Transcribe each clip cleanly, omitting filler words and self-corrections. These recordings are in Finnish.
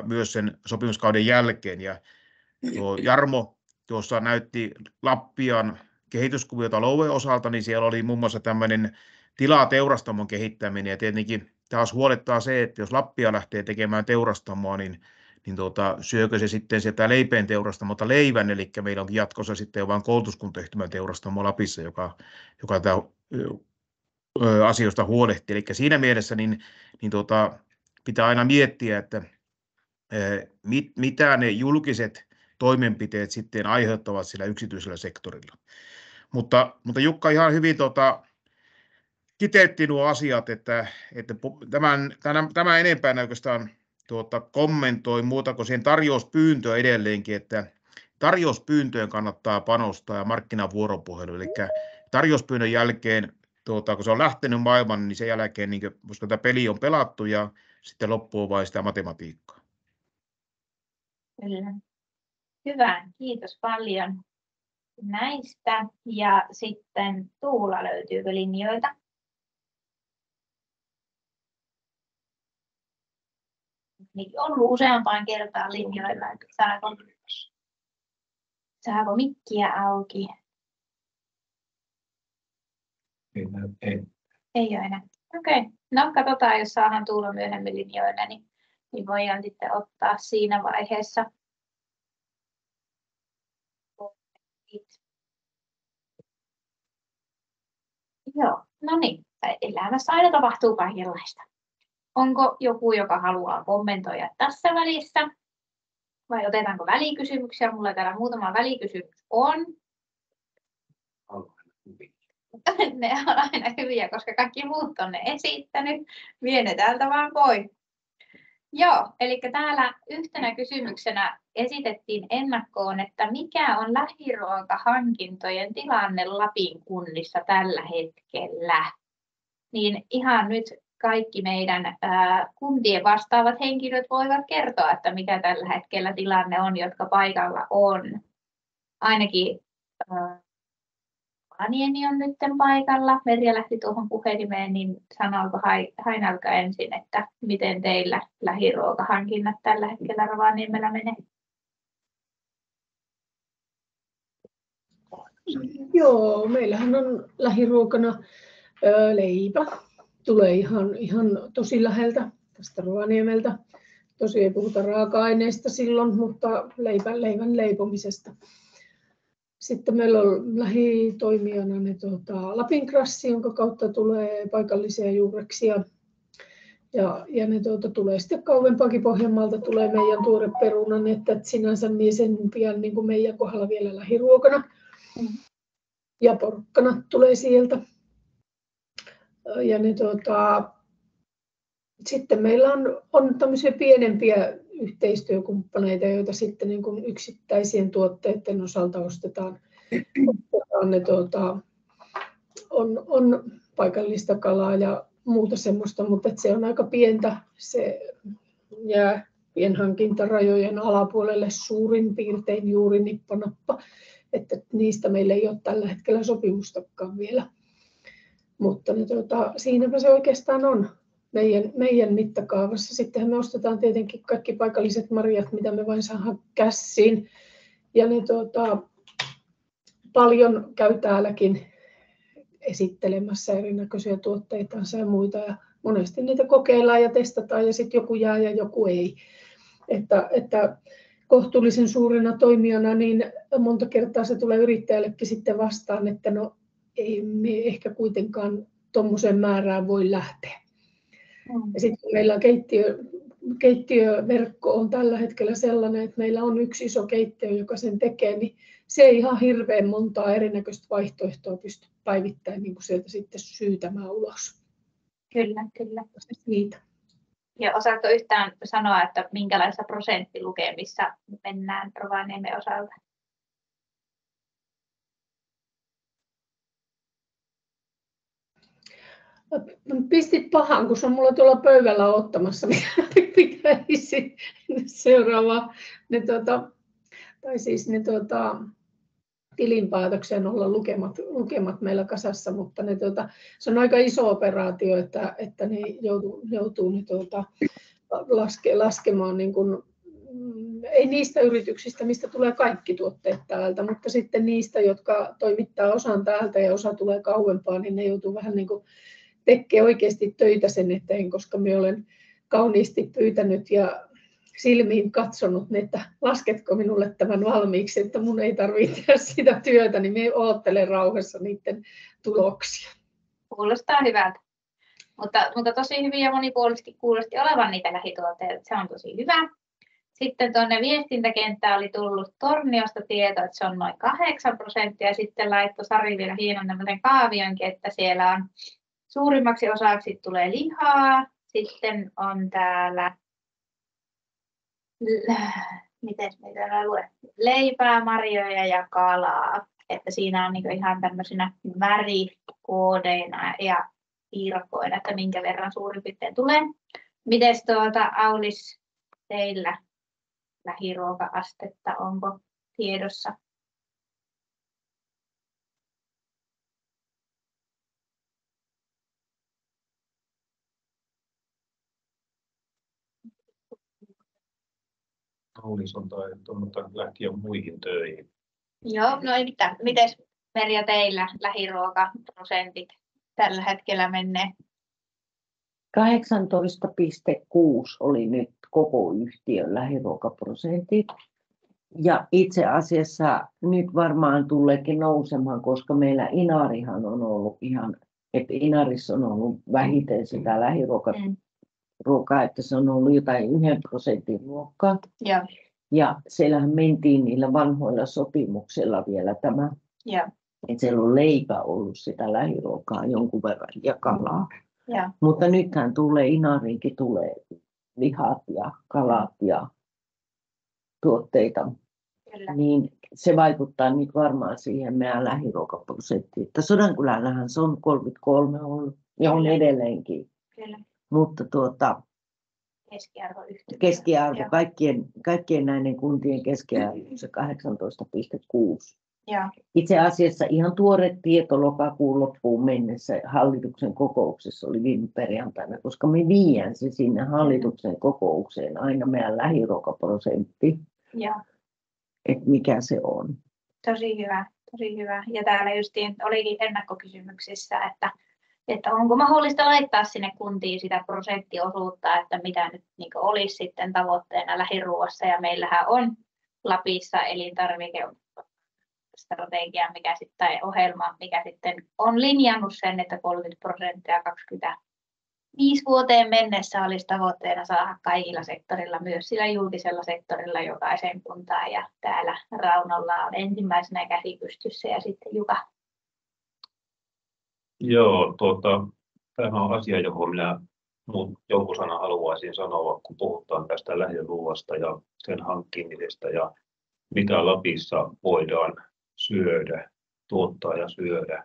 myös sen sopimuskauden jälkeen. Ja tuo Jarmo tuossa näytti Lappian kehityskuviota louen osalta, niin siellä oli muun muassa tämmöinen tilateurastamon kehittäminen, ja tietenkin taas huolettaa se, että jos Lappia lähtee tekemään teurastamoa, niin syökö se sitten sieltä leipeen teurastamolta leivän, eli meillä onkin jatkossa sitten vain koulutuskuntayhtymän teurastamo Lapissa, joka asioista huolehtii. Eli siinä mielessä pitää aina miettiä, että mitä ne julkiset toimenpiteet sitten aiheuttavat sillä yksityisellä sektorilla. Mutta Jukka ihan hyvin kiteytti nuo asiat, että tämä enempää oikeastaan kommentoi muuta kuin siihen tarjouspyyntöön edelleenkin, että tarjouspyyntöön kannattaa panostaa ja markkinavuoropuhelu. Eli tarjouspyynnön jälkeen, kun se on lähtenyt maailman, niin sen jälkeen, koska tämä peli on pelattu ja sitten loppuu vain sitä matematiikkaa. Kyllä. Hyvä, kiitos paljon näistä. Ja sitten Tuula, löytyykö linjoilta? Niin ollut useampaan kertaan linjoilla. Saako mikkiä auki? Ei ole enää. Okei. No katsotaan, jos saadaan Tuula myöhemmin linjoille, niin voidaan sitten ottaa siinä vaiheessa. Joo, no niin. Elämässä aina tapahtuu kaikenlaista. Onko joku, joka haluaa kommentoida tässä välissä? Vai otetaanko välikysymyksiä? Mulla täällä muutama välikysymys on. Ne on aina hyviä, koska kaikki muut on ne esittänyt. Vie ne täältä vaan pois. Joo, eli täällä yhtenä kysymyksenä esitettiin ennakkoon, että mikä on lähiruokahankintojen tilanne Lapin kunnissa tällä hetkellä? Niin ihan nyt kaikki meidän kuntien vastaavat henkilöt voivat kertoa, että mikä tällä hetkellä tilanne on, jotka paikalla on. Ainakin Aniemi on nyt paikalla. Merja lähti tuohon puhelimeen, niin sanoiko Hainalka ensin, että miten teillä lähiruokahankinnat tällä hetkellä Rovaniemellä menee? Joo, meillähän on lähiruokana leipä. Tulee ihan tosi läheltä tästä Rovaniemeltä. Tosi ei puhuta raaka-aineista silloin, mutta leivän leipomisesta. Sitten meillä on lähitoimijana Lapin Krassi, jonka kautta tulee paikallisia juureksia. Ja ne tulee sitten kauempaakin Pohjanmaalta tulee meidän tuore perunan, että sinänsä niin sen pian niin kuin meidän kohdalla vielä lähiruokana. Ja porkkana tulee sieltä. Ja sitten meillä on tämmöisiä pienempiä yhteistyökumppaneita, joita sitten niin kuin yksittäisien tuotteiden osalta ostetaan. On paikallista kalaa ja muuta semmoista, mutta se on aika pientä. Se jää pienhankintarajojen alapuolelle suurin piirtein juuri nippanappa, että niistä meillä ei ole tällä hetkellä sopimustakaan vielä. Mutta siinäpä se oikeastaan on meidän mittakaavassa. Sittenhän me ostetaan tietenkin kaikki paikalliset marjat, mitä me vain saadaan käsiin. Ja ne paljon käy täälläkin esittelemässä erinäköisiä tuotteitansa ja muita. Ja monesti niitä kokeillaan ja testataan ja sitten joku jää ja joku ei. Että kohtuullisen suurena toimijana niin monta kertaa se tulee yrittäjällekin sitten vastaan, että no ei me ehkä kuitenkaan tuommoiseen määrään voi lähteä. Ja sitten meillä keittiöverkko on tällä hetkellä sellainen, että meillä on yksi iso keittiö, joka sen tekee, niin se ei ihan hirveän montaa erinäköistä vaihtoehtoa pysty päivittäin niin kuin sieltä sitten syytämään ulos. Kyllä. Siitä. Ja osaatko yhtään sanoa, että minkälaisessa prosenttilukemissa mennään Rovaniemen osalta? Pistit pahan, kun se on mulla tuolla pöydällä ottamassa. Pitäisi seuraava. Tilinpäätökseen olla lukemat meillä kasassa, mutta se on aika iso operaatio, että ne joutuu laskemaan niin kuin, ei niistä yrityksistä, mistä tulee kaikki tuotteet täältä, mutta sitten niistä, jotka toimittaa osan täältä ja osa tulee kauempaa, niin ne joutuu vähän niin kuin tekemään oikeasti töitä sen eteen, koska minä olen kauniisti pyytänyt ja silmiin katsonut, että lasketko minulle tämän valmiiksi, että mun ei tarvitse tehdä sitä työtä, niin minä odottelen rauhassa niiden tuloksia. Kuulostaa hyvältä. Mutta tosi hyvin ja monipuolisesti kuulosti olevan niitä lähituotteita, se on tosi hyvä. Sitten tuonne viestintäkenttään oli tullut Torniosta tieto, että se on noin 8%, ja sitten laittoi Sari vielä hienon tämmöisen kaavionkin, että siellä on suurimmaksi osaksi tulee lihaa, sitten on täällä, miten täällä lue, leipää, marjoja ja kalaa, että siinä on niinku ihan tämmöisenä värikoodeina ja piirrokoina, että minkä verran suurin piirtein tulee. Mites Aulis teillä lähiruoka-astetta, onko tiedossa? Aulis on tainnut lähteä muihin töihin. Joo, no ei mitään. Mites Merja teillä lähiruokaprosentit tällä hetkellä menee? 18,6 oli nyt koko yhtiön lähiruokaprosentit. Ja itse asiassa nyt varmaan tuleekin nousemaan, koska meillä Inarihan on ollut ihan, että Inarissa on ollut vähiten sitä lähiruokaa, että se on ollut jotain 1% luokkaa. Ja. Ja siellähän mentiin niillä vanhoilla sopimuksilla vielä tämä. Ja. Että siellä on leipä ollut sitä lähiruokaa jonkun verran ja kalaa. Ja. Mutta nythän tulee Inariinkin tulee lihat ja kalat ja tuotteita. Kyllä. Niin se vaikuttaa nyt varmaan siihen meidän lähiruokaprosenttiin. Että Sodankylällähän se on 33 ollut ja on edelleenkin. Kyllä. Mutta keskiarvo kaikkien näiden kuntien keskiarvo se 18,6. Ja. Itse asiassa ihan tuore tieto lokakuun loppuun mennessä hallituksen kokouksessa oli viime perjantaina, koska me viiän se sinne hallituksen kokoukseen aina meidän lähiruokaprosentti, että mikä se on. Tosi hyvä, tosi hyvä. Ja täällä justiin olikin ennakkokysymyksissä, että onko mahdollista laittaa sinne kuntiin sitä prosenttiosuutta, että mitä nyt niin olisi sitten tavoitteena lähiruoassa. Ja meillähän on Lapissa elintarvikestrategia, tai ohjelma, mikä sitten on linjannut sen, että 30% 25 vuoteen mennessä olisi tavoitteena saada kaikilla sektorilla, myös sillä julkisella sektorilla jokaiseen kuntaan. Ja täällä Raunolla on ensimmäisenä käsi pystyssä ja sitten Juka. Joo, tämä on asia, johon minä jonkun sanan haluaisin sanoa, kun puhutaan tästä lähiruoasta ja sen hankkimisesta ja mitä Lapissa voidaan syödä, tuottaa ja syödä.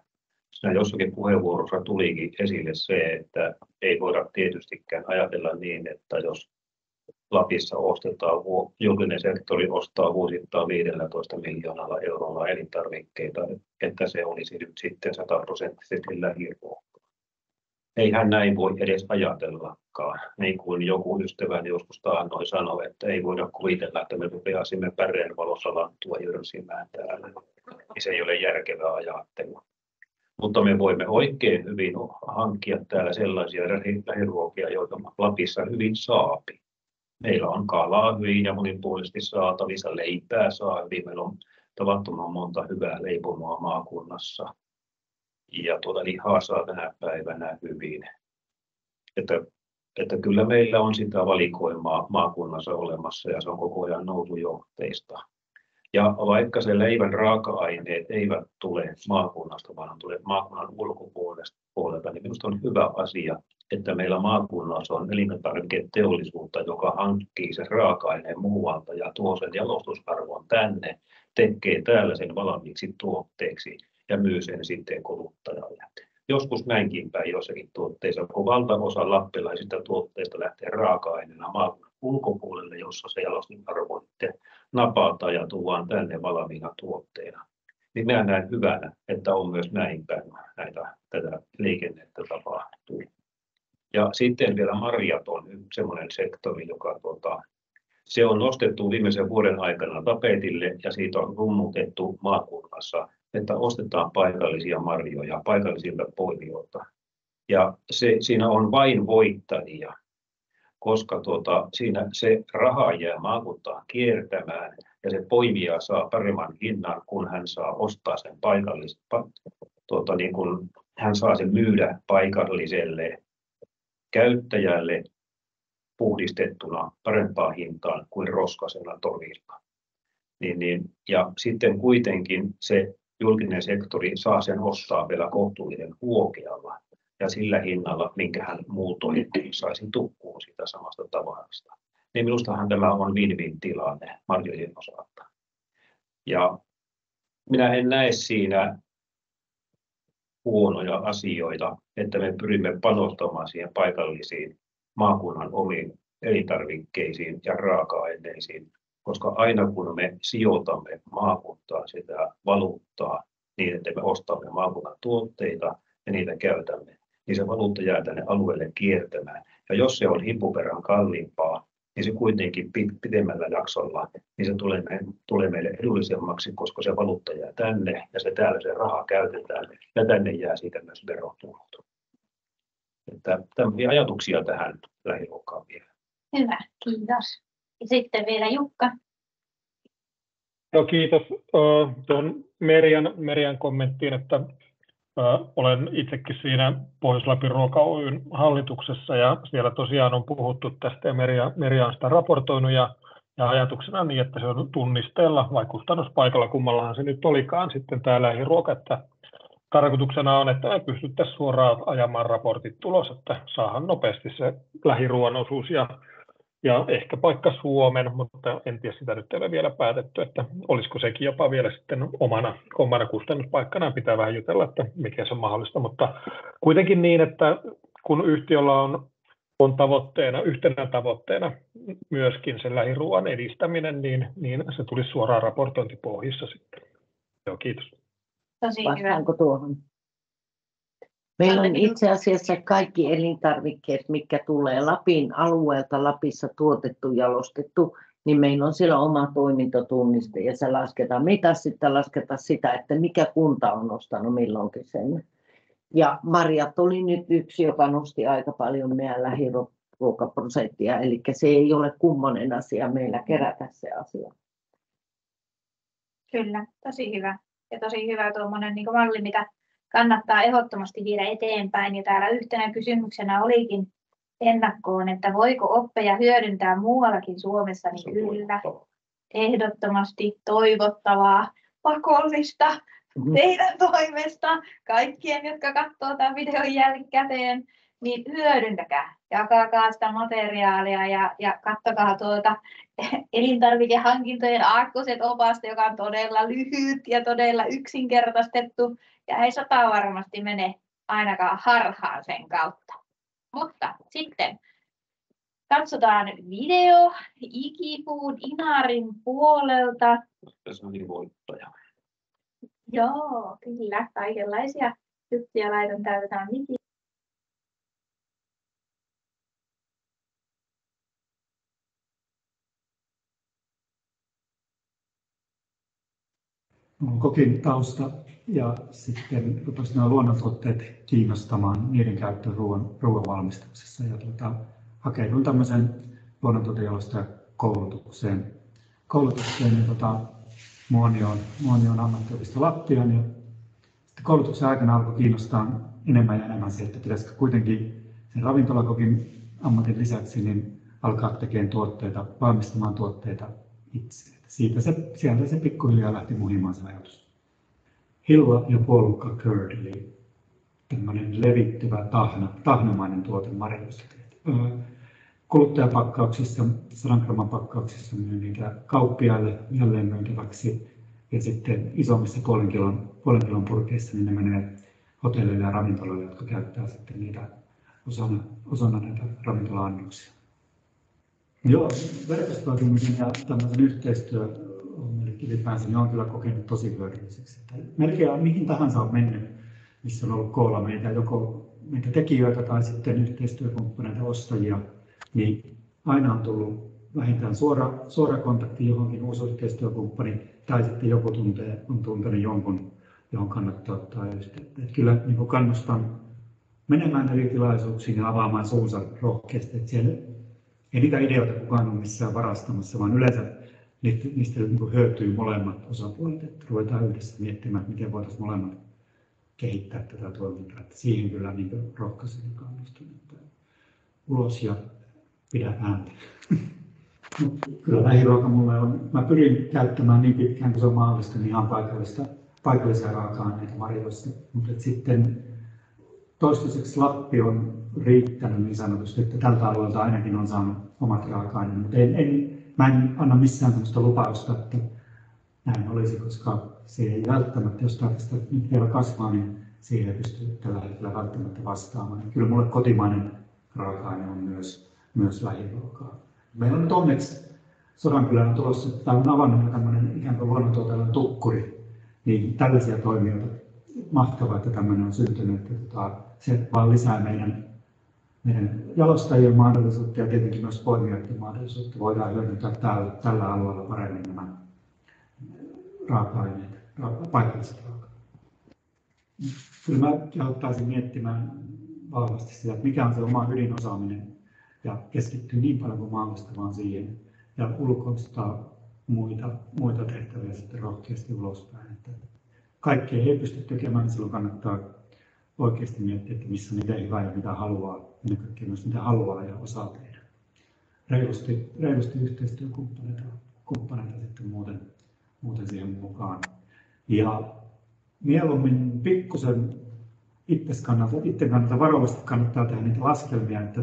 Siinä jossakin puheenvuorossa tulikin esille se, että ei voida tietystikään ajatella niin, että jos Lapissa julkinen sektori ostaa vuosittain 15 miljoonalla eurolla elintarvikkeita, että se olisi nyt sitten 100% lähiruokaa. Eihän näin voi edes ajatellakaan. Niin kuin joku ystäväni joskus taannoin sanoi, että ei voida kuvitella, että me rupeaisimme päreen valossa lanttua jyrsimään täällä. Se ei ole järkevää ajattelua. Mutta me voimme oikein hyvin hankkia täällä sellaisia lähiruokia, joita Lapissa hyvin saapi. Meillä on kalaa hyvin ja monipuolisesti saatavissa, leipää saa hyvin. Meillä on tavattoman monta hyvää leipomoa maakunnassa. Ja lihaa saa tänä päivänä hyvin. Että kyllä meillä on sitä valikoimaa maakunnassa olemassa ja se on koko ajan nousujohteista. Ja vaikka se leivän raaka-aineet eivät tule maakunnasta, vaan tulee maakunnan ulkopuolelta, niin minusta on hyvä asia, että meillä maakunnassa on elintarviketeollisuutta, joka hankkii sen raaka-aineen muualta ja tuo sen jalostusarvon tänne, tekee täällä sen valmiiksi tuotteeksi ja myy sen sitten kuluttajalle. Joskus näinkin päin jossakin tuotteissa, kun valtaosa lappilaisista tuotteista lähtee raaka-aineena maakunnan ulkopuolelle, jossa se jalostusarvo napataan ja tuodaan tänne valmiina tuotteena. Niin minä näen hyvänä, että on myös näin päin tätä liikennettä tapahtuu. Ja sitten vielä marjat on semmoinen sektori, joka se on nostettu viimeisen vuoden aikana tapetille ja siitä on rummutettu maakunnassa, että ostetaan paikallisia marjoja paikallisilta poimijoilta. Ja siinä on vain voittajia, koska siinä se raha jää maakuntaan kiertämään ja se poimija saa paremman hinnan, kun hän saa ostaa sen niin kun hän saa sen myydä paikalliselle käyttäjälle puhdistettuna parempaan hintaan kuin roskasena torilla. Ja sitten kuitenkin se julkinen sektori saa sen ostaa vielä kohtuullisen huokealla ja sillä hinnalla, minkä hän muutoin saisi tukkuun siitä samasta tavarasta. Niin minustahan tämä on win-win tilanne marjojen osalta. Ja minä en näe siinä huonoja asioita, että me pyrimme panostamaan siihen paikallisiin maakunnan omiin elintarvikkeisiin ja raaka-aineisiin, koska aina kun me sijoitamme maakuntaan sitä valuuttaa niin, että me ostamme maakunnan tuotteita ja niitä käytämme, niin se valuutta jää tänne alueelle kiertämään. Ja jos se on hippuperän kalliimpaa, niin se kuitenkin pidemmällä jaksolla, niin se tulee meille edullisemmaksi, koska se valuutta jää tänne ja täällä se raha käytetään ja tänne jää siitä myös verotulot. Että tämmöisiä ajatuksia tähän lähiruokaan vielä. Hyvä, kiitos. Ja sitten vielä Jukka. Joo, kiitos tuohon Merjan kommenttiin, että olen itsekin siinä Pohjois-Lapin Ruoka Oyn hallituksessa ja siellä tosiaan on puhuttu tästä ja Merja on sitä raportoinut ja ajatuksena niin, että se on tunnisteella vai kustannuspaikalla, kummallahan se nyt olikaan sitten tämä lähiruoka, että tarkoituksena on, että me pystyttäisiin suoraan ajamaan raportit tulos, että saadaan nopeasti se lähiruoan osuus ja ehkä paikka Suomen, mutta en tiedä, sitä nyt ei ole vielä päätetty, että olisiko sekin jopa vielä sitten omana kustannuspaikkana, pitää vähän jutella, että mikä se on mahdollista, mutta kuitenkin niin, että kun yhtiöllä on yhtenä tavoitteena myöskin sen lähiruoan edistäminen, niin se tulisi suoraan raportointipohjissa sitten. Joo, kiitos. Tosi hyvä. Vastaanko tuohon? Meillä on itse asiassa kaikki elintarvikkeet, mitkä tulee Lapin alueelta, Lapissa tuotettu, jalostettu, niin meillä on siellä oma toimintotunniste ja se lasketaan. Mitä sitten lasketaan sitä, että mikä kunta on ostanut milloinkin sen. Ja marjat oli nyt yksi, joka nosti aika paljon meidän lähiruokaprosenttia, eli se ei ole kummonen asia meillä kerätä se asia. Kyllä, tosi hyvä. Ja tosi hyvä tuommoinen niin malli, mitä kannattaa ehdottomasti viedä eteenpäin. Ja täällä yhtenä kysymyksenä olikin ennakkoon, että voiko oppeja hyödyntää muuallakin Suomessa, niin kyllä, ehdottomasti toivottavaa, pakollista teidän toimesta, kaikkien, jotka katsoo tämän videon jälkikäteen, niin hyödyntäkää, jakakaa sitä materiaalia ja katsokaa elintarvikehankintojen aakkoset opasta, joka on todella lyhyt ja todella yksinkertaistettu ja ei varmasti mene ainakaan harhaan sen kautta. Mutta sitten katsotaan video Ikifood Inarin puolelta. Tässä on niin voittaja. Joo, kyllä. Kaikenlaisia juttuja laitan täytetään Wiki. on kokin tausta ja sitten rupesi nämä luonnontuotteet kiinnostamaan niiden käyttö ruoan valmistuksessa. Ja hakeuduin tämmöiseen luonnontuotejalostajakoulutukseen. Muonioon ammattiopisto Lappiaan ja sitten koulutuksen aikana alkoi kiinnostaa enemmän ja enemmän se, että pitäisikö kuitenkin sen ravintolakokin ammatin lisäksi niin alkaa tekemään valmistamaan tuotteita itse. Sieltä se pikkuhiljaa lähti muhimaan se ajatus. Hilva ja puolukka curd, eli tämmöinen levittyvä tahnamainen tuote marjoista. Kuluttajapakkauksissa, 100 gramman pakkauksissa myy niitä kauppiaille jälleen myyntäväksi. Ja sitten isommissa puolen kilon purkeissa niin ne menee hotelleille ja ravintoloille, jotka käyttää sitten niitä osana näitä ravintola-annoksia. Joo, verkostoitumisen ja tämmöisen yhteistyö on meille ylipäänsä, niin olen kyllä kokenut tosi hyödylliseksi. Melkein mihin tahansa on mennyt, missä on ollut koolla meitä joko meitä tekijöitä tai sitten yhteistyökumppaneita, ostajia, niin aina on tullut vähintään suora kontakti johonkin uusi yhteistyökumppani tai sitten joku on tuntenut jonkun, johon kannattaa ottaa yhteyttä. Että kyllä niin kuin kannustan menemään eri tilaisuuksiin ja avaamaan suunsa rohkeasti. Että siellä ei niitä ideoita kukaan ole missään varastamassa, vaan yleensä niistä niin kuin hyötyy molemmat osapuolet. Että ruvetaan yhdessä miettimään, että miten voitaisiin molemmat kehittää tätä toimintaa. Että siihen kyllä niin rohkaisen ja kannustan. Ulos ja pidä ääntä. Kyllä lähiruoka mulle on, mä pyrin käyttämään niin pitkään kuin se on mahdollista niin ihan paikallisia raaka-aineita marjoista, mutta sitten toistaiseksi Lappi on riittänyt niin sanotusti, että tältä alueelta ainakin on saanut omat raaka-aineet, mutta mä en anna missään sellaista lupausta, että näin olisi, koska se ei välttämättä, jos tästä nyt vielä kasvaa, niin siihen ei pysty tällä hetkellä välttämättä vastaamaan. Kyllä mulle kotimainen raaka-aine on myös lähiruokaa. Meillä on nyt onneksi Sodankylään tulossa, että tämä on avannut tämmöinen ikään kuin luonnontuotannon tukkuri, niin tällaisia toimijoita mahtavaa, että tämmöinen on syntynyt, että se vaan lisää meidän jalostajien mahdollisuutta ja tietenkin myös poimijoiden mahdollisuutta. Voidaan hyödyntää tällä alueella paremmin nämä raaka-aineet, paikalliset raaka-aineet. Kyllä mä kehottaisin miettimään vahvasti sitä, että mikä on se oma ydinosaaminen ja keskittyy niin paljon kuin mahdollista vaan siihen ja ulkoistaa muita tehtäviä sitten rohkeasti ulospäin. Että kaikkea ei pysty tekemään, niin silloin kannattaa oikeasti miettiä, että missä on itse hyvä ja mitä haluaa, ja kaikkea myös mitä haluaa ja osaa tehdä. Reilusti yhteistyökumppaneita sitten muuten siihen mukaan. Ja mieluummin pikkusen itse kannalta varovasti kannattaa tehdä niitä laskelmia, että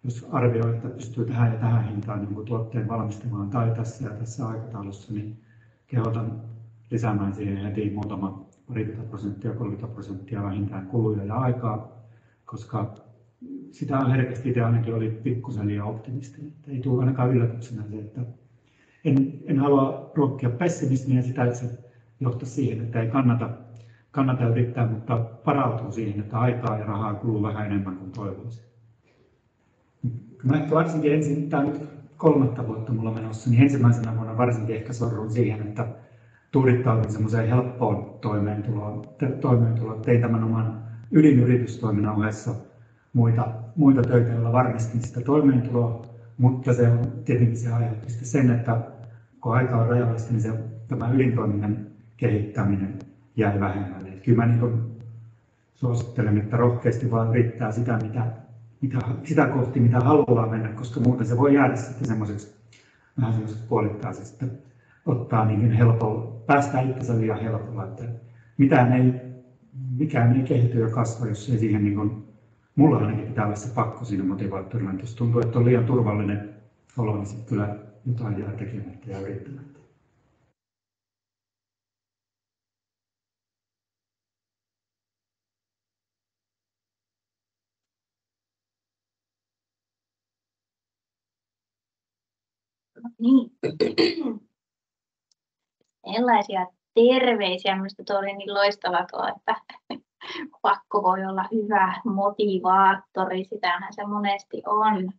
jos arvioi, että pystyy tähän ja tähän hintaan niin tuotteen valmistamaan tai tässä ja tässä aikataulussa, niin kehotan lisäämään siihen heti muutama 20%, 30% vähintään kuluja ja aikaa, koska sitä on herkästi itse ainakin oli pikkusen liian optimistinen. Ei tule ainakaan yllätyksenä se, että en halua ruokkia pessimismiä sitä, että se johtaa siihen, että ei kannata yrittää, mutta varautuu siihen, että aikaa ja rahaa kuluu vähän enemmän kuin toivoisin. Mä ehkä varsinkin tämä on nyt 3. vuotta mulla menossa, niin ensimmäisenä vuonna varsinkin ehkä sorrun siihen, että tuudittaudun semmoiseen helppoon toimeentuloon. Tein tämän oman ydinyritystoiminnan ohessa muita töitä, joilla varmistin sitä toimeentuloa, mutta se on tietenkin se aiheutti sen, että kun aika on rajallista, niin tämä ydintoiminnan kehittäminen jäi vähemmälle. Kyllä mä suosittelen, että rohkeasti vaan yrittää sitä kohti, mitä haluaa mennä, koska muuten se voi jäädä sitten semmoiseksi puolittaiseksi, että ottaa niin helpolla, päästää itsensä liian helpolla, että mikään ei kehity ja kasva, jos ei siihen niin kuin, mulla ainakin pitää olla se pakko siinä motivaattorilla. Jos tuntuu, että on liian turvallinen olo, niin sitten kyllä jotain jää tekemättä ja yrittämättä. Niin. Sellaisia terveisiä, minusta tuo oli niin loistava tuo, että pakko voi olla hyvä motivaattori, sitähän se monesti on.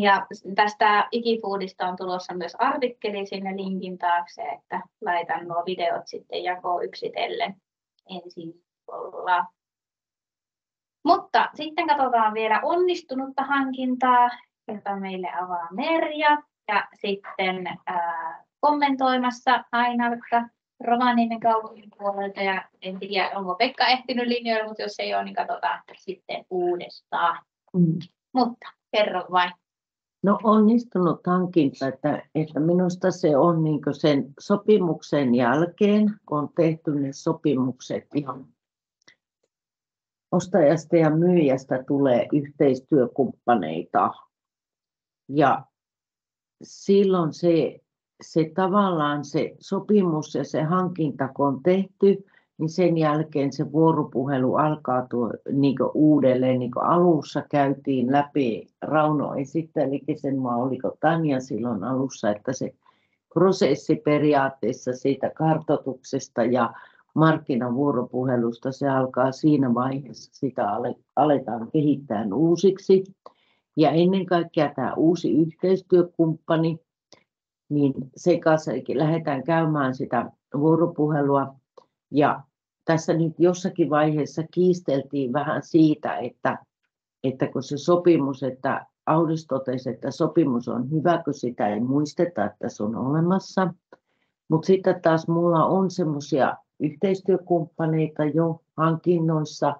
Ja tästä Ikifoodista on tulossa myös artikkeli sinne linkin taakse, että laitan nuo videot sitten jakoon yksitellen ensi viikolla. Mutta sitten katsotaan vielä onnistunutta hankintaa, jota meille avaa Merja. Ja sitten kommentoimassa Ainarkka Rovaniemen kaupungin puolelta. Ja en tiedä, onko Pekka ehtinyt linjoille, mutta jos ei ole, niin katsotaan sitten uudestaan. Mutta kerro vain. No onnistunut hankinta, että minusta se on niin kuin sen sopimuksen jälkeen, kun on tehty ne sopimukset ihan ostajasta ja myyjästä tulee yhteistyökumppaneita. Ja silloin se tavallaan se sopimus ja se hankinta, kun on tehty, niin sen jälkeen se vuoropuhelu alkaa niin uudelleen. Niin alussa käytiin läpi, Rauno esittelikin sen, oliko Tanja silloin alussa, että se prosessi periaatteessa siitä kartoituksesta ja markkinavuoropuhelusta. Se alkaa siinä vaiheessa, sitä aletaan kehittää uusiksi. Ja ennen kaikkea tämä uusi yhteistyökumppani, niin sen kanssa lähdetään käymään sitä vuoropuhelua. Ja tässä nyt jossakin vaiheessa kiisteltiin vähän siitä, että kun se sopimus, että Audis totesi, että sopimus on hyvä, kun sitä ei muisteta, että se on olemassa. Mutta sitten taas minulla on semmoisia yhteistyökumppaneita jo hankinnoissa,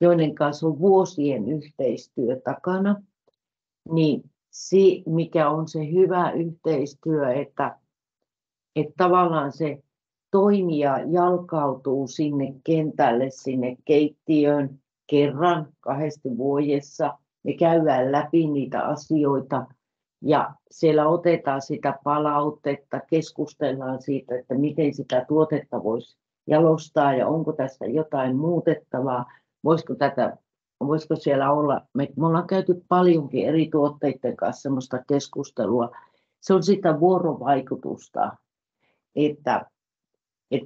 joiden kanssa on vuosien yhteistyö takana. Niin mikä on se hyvä yhteistyö, että tavallaan se toimija jalkautuu sinne kentälle, sinne keittiöön kerran 2 vuodessa. Me käydään läpi niitä asioita ja siellä otetaan sitä palautetta, keskustellaan siitä, että miten sitä tuotetta voisi jalostaa ja onko tästä jotain muutettavaa, voisiko siellä olla, me ollaan käyty paljonkin eri tuotteiden kanssa sellaista keskustelua, se on sitä vuorovaikutusta, että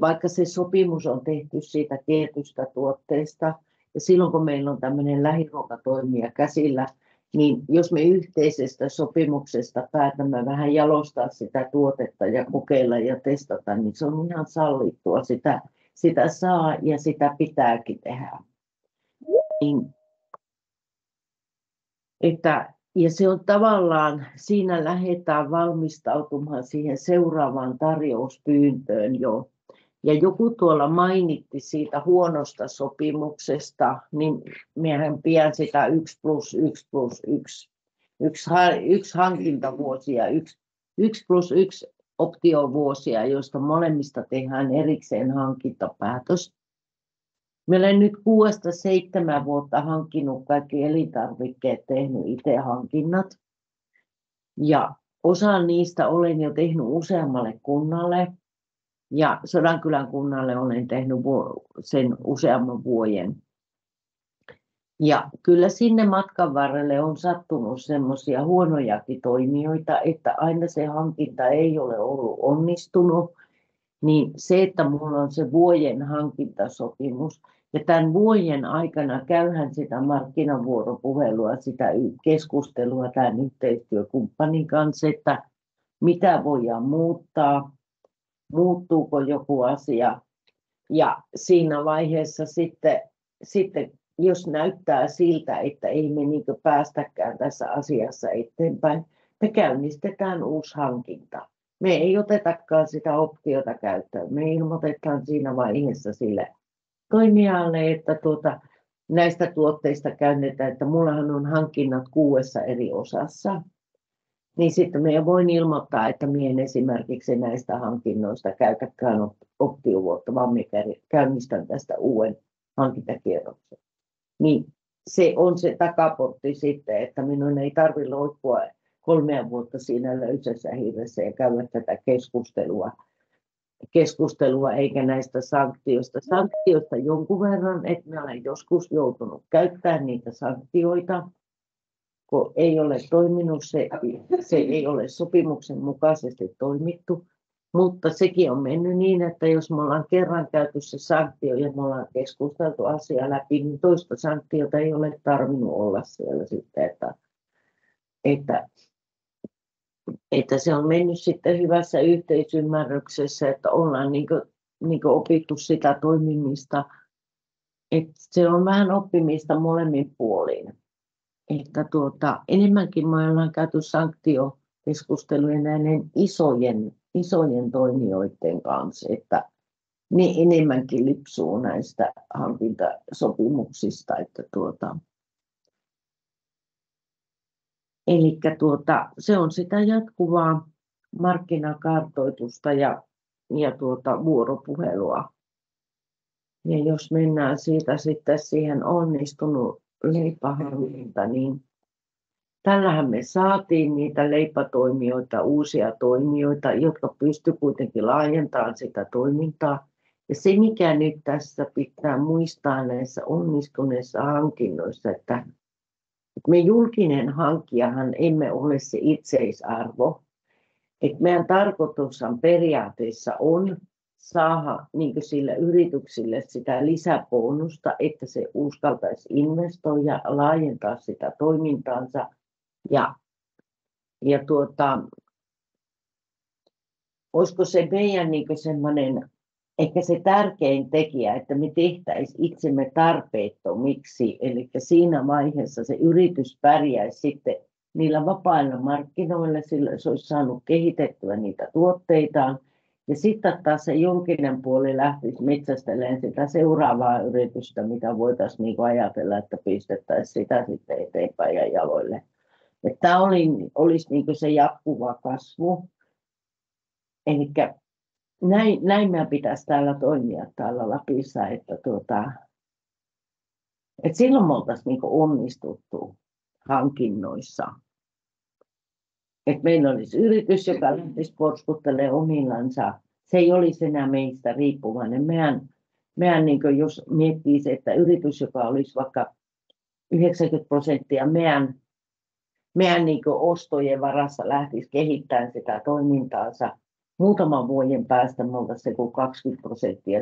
vaikka se sopimus on tehty siitä tietystä tuotteesta, ja silloin kun meillä on tämmöinen lähiruokatoimija käsillä, niin jos me yhteisestä sopimuksesta päätämme vähän jalostaa sitä tuotetta ja kokeilla ja testata, niin se on ihan sallittua. Sitä saa ja sitä pitääkin tehdä. Ja se on tavallaan, siinä lähdetään valmistautumaan siihen seuraavaan tarjouspyyntöön jo. Ja joku tuolla mainitti siitä huonosta sopimuksesta, niin mehän pian sitä 1+1+1, yksi hankintavuosia, 1+1 optiovuosia, joista molemmista tehdään erikseen hankintapäätös. Mä olen nyt 6-7 vuotta hankkinut kaikki elintarvikkeet, tehnyt itse hankinnat. Ja osa niistä olen jo tehnyt useammalle kunnalle. Ja Sodankylän kunnalle olen tehnyt sen useamman vuoden. Ja kyllä sinne matkan varrelle on sattunut semmoisia huonojakin toimijoita, että aina se hankinta ei ole ollut onnistunut. Niin se, että minulla on se vuoden hankintasopimus ja tämän vuoden aikana käyhän sitä markkinavuoropuhelua, sitä keskustelua tämän yhteistyökumppanin kanssa, että mitä voidaan muuttaa. Muuttuuko joku asia ja siinä vaiheessa sitten jos näyttää siltä, että ei me niin päästäkään tässä asiassa eteenpäin, me käynnistetään uusi hankinta. Me ei otetakaan sitä optiota käyttöön. Me ilmoitetaan siinä vaiheessa sille toimijalle, että näistä tuotteista käynnetään, että mullahan on hankinnat 6 eri osassa. Niin sitten minä voin ilmoittaa, että minä en esimerkiksi näistä hankinnoista käytäkään optiovuotta, vaan minä käynnistän tästä uuden hankintakierroksen. Niin se on se takaportti sitten, että minun ei tarvitse loikkua 3 vuotta siinä löysässä hirressä ja käydä tätä keskustelua eikä näistä sanktioista. Sanktioista jonkun verran, että minä olen joskus joutunut käyttämään niitä sanktioita. Kun ei ole toiminut, se ei ole sopimuksen mukaisesti toimittu, mutta sekin on mennyt niin, että jos me ollaan kerran käyty se sanktio ja me ollaan keskusteltu asiaa läpi, niin toista sanktiota ei ole tarvinnut olla siellä sitten, että se on mennyt sitten hyvässä yhteisymmärryksessä, että ollaan niin opittu sitä toimimista, että se on vähän oppimista molemmin puolin. Että enemmänkin me ollaan käyty sanktiokeskusteluja näiden isojen toimijoiden kanssa, että ne enemmänkin lipsuu näistä hankintasopimuksista. Eli se on sitä jatkuvaa markkinakartoitusta ja vuoropuhelua. Ja jos mennään siitä sitten siihen onnistunut leipähankinta, niin tällähän me saatiin niitä leipätoimijoita, uusia toimijoita, jotka pystyivät kuitenkin laajentamaan sitä toimintaa. Ja se, mikä nyt tässä pitää muistaa näissä onnistuneissa hankinnoissa, että me julkinen hankkijahan emme ole se itseisarvo. Että meidän tarkoitushan periaatteessa on saada niin sille yrityksille sitä lisäbonusta, että se uskaltaisi investoida, laajentaa sitä toimintaansa ja olisiko se meidän niin semmoinen ehkä se tärkein tekijä, että me tehtäisiin itsemme tarpeettomiksi, eli siinä vaiheessa se yritys pärjäisi sitten niillä vapailla markkinoilla, sillä se olisi saanut kehitettyä niitä tuotteitaan, ja sitten taas se julkinen puoli lähtisi metsästelemään sitä seuraavaa yritystä, mitä voitaisiin niin ajatella, että pistettäisiin sitä sitten eteenpäin ja jaloille. Tämä olisi niin se jatkuva kasvu. Eli näin meidän pitäisi täällä toimia täällä Lapissa, että silloin me oltaisiin niin onnistuttu hankinnoissa. Että meillä olisi yritys, joka lähtisi porskuttelemaan omillansa. Se ei olisi enää meistä riippuvainen. Meidän niin jos miettii se, että yritys, joka olisi vaikka 90% meidän niin ostojen varassa lähtisi kehittämään sitä toimintaansa, muutaman vuoden päästä me oltaisiin 20%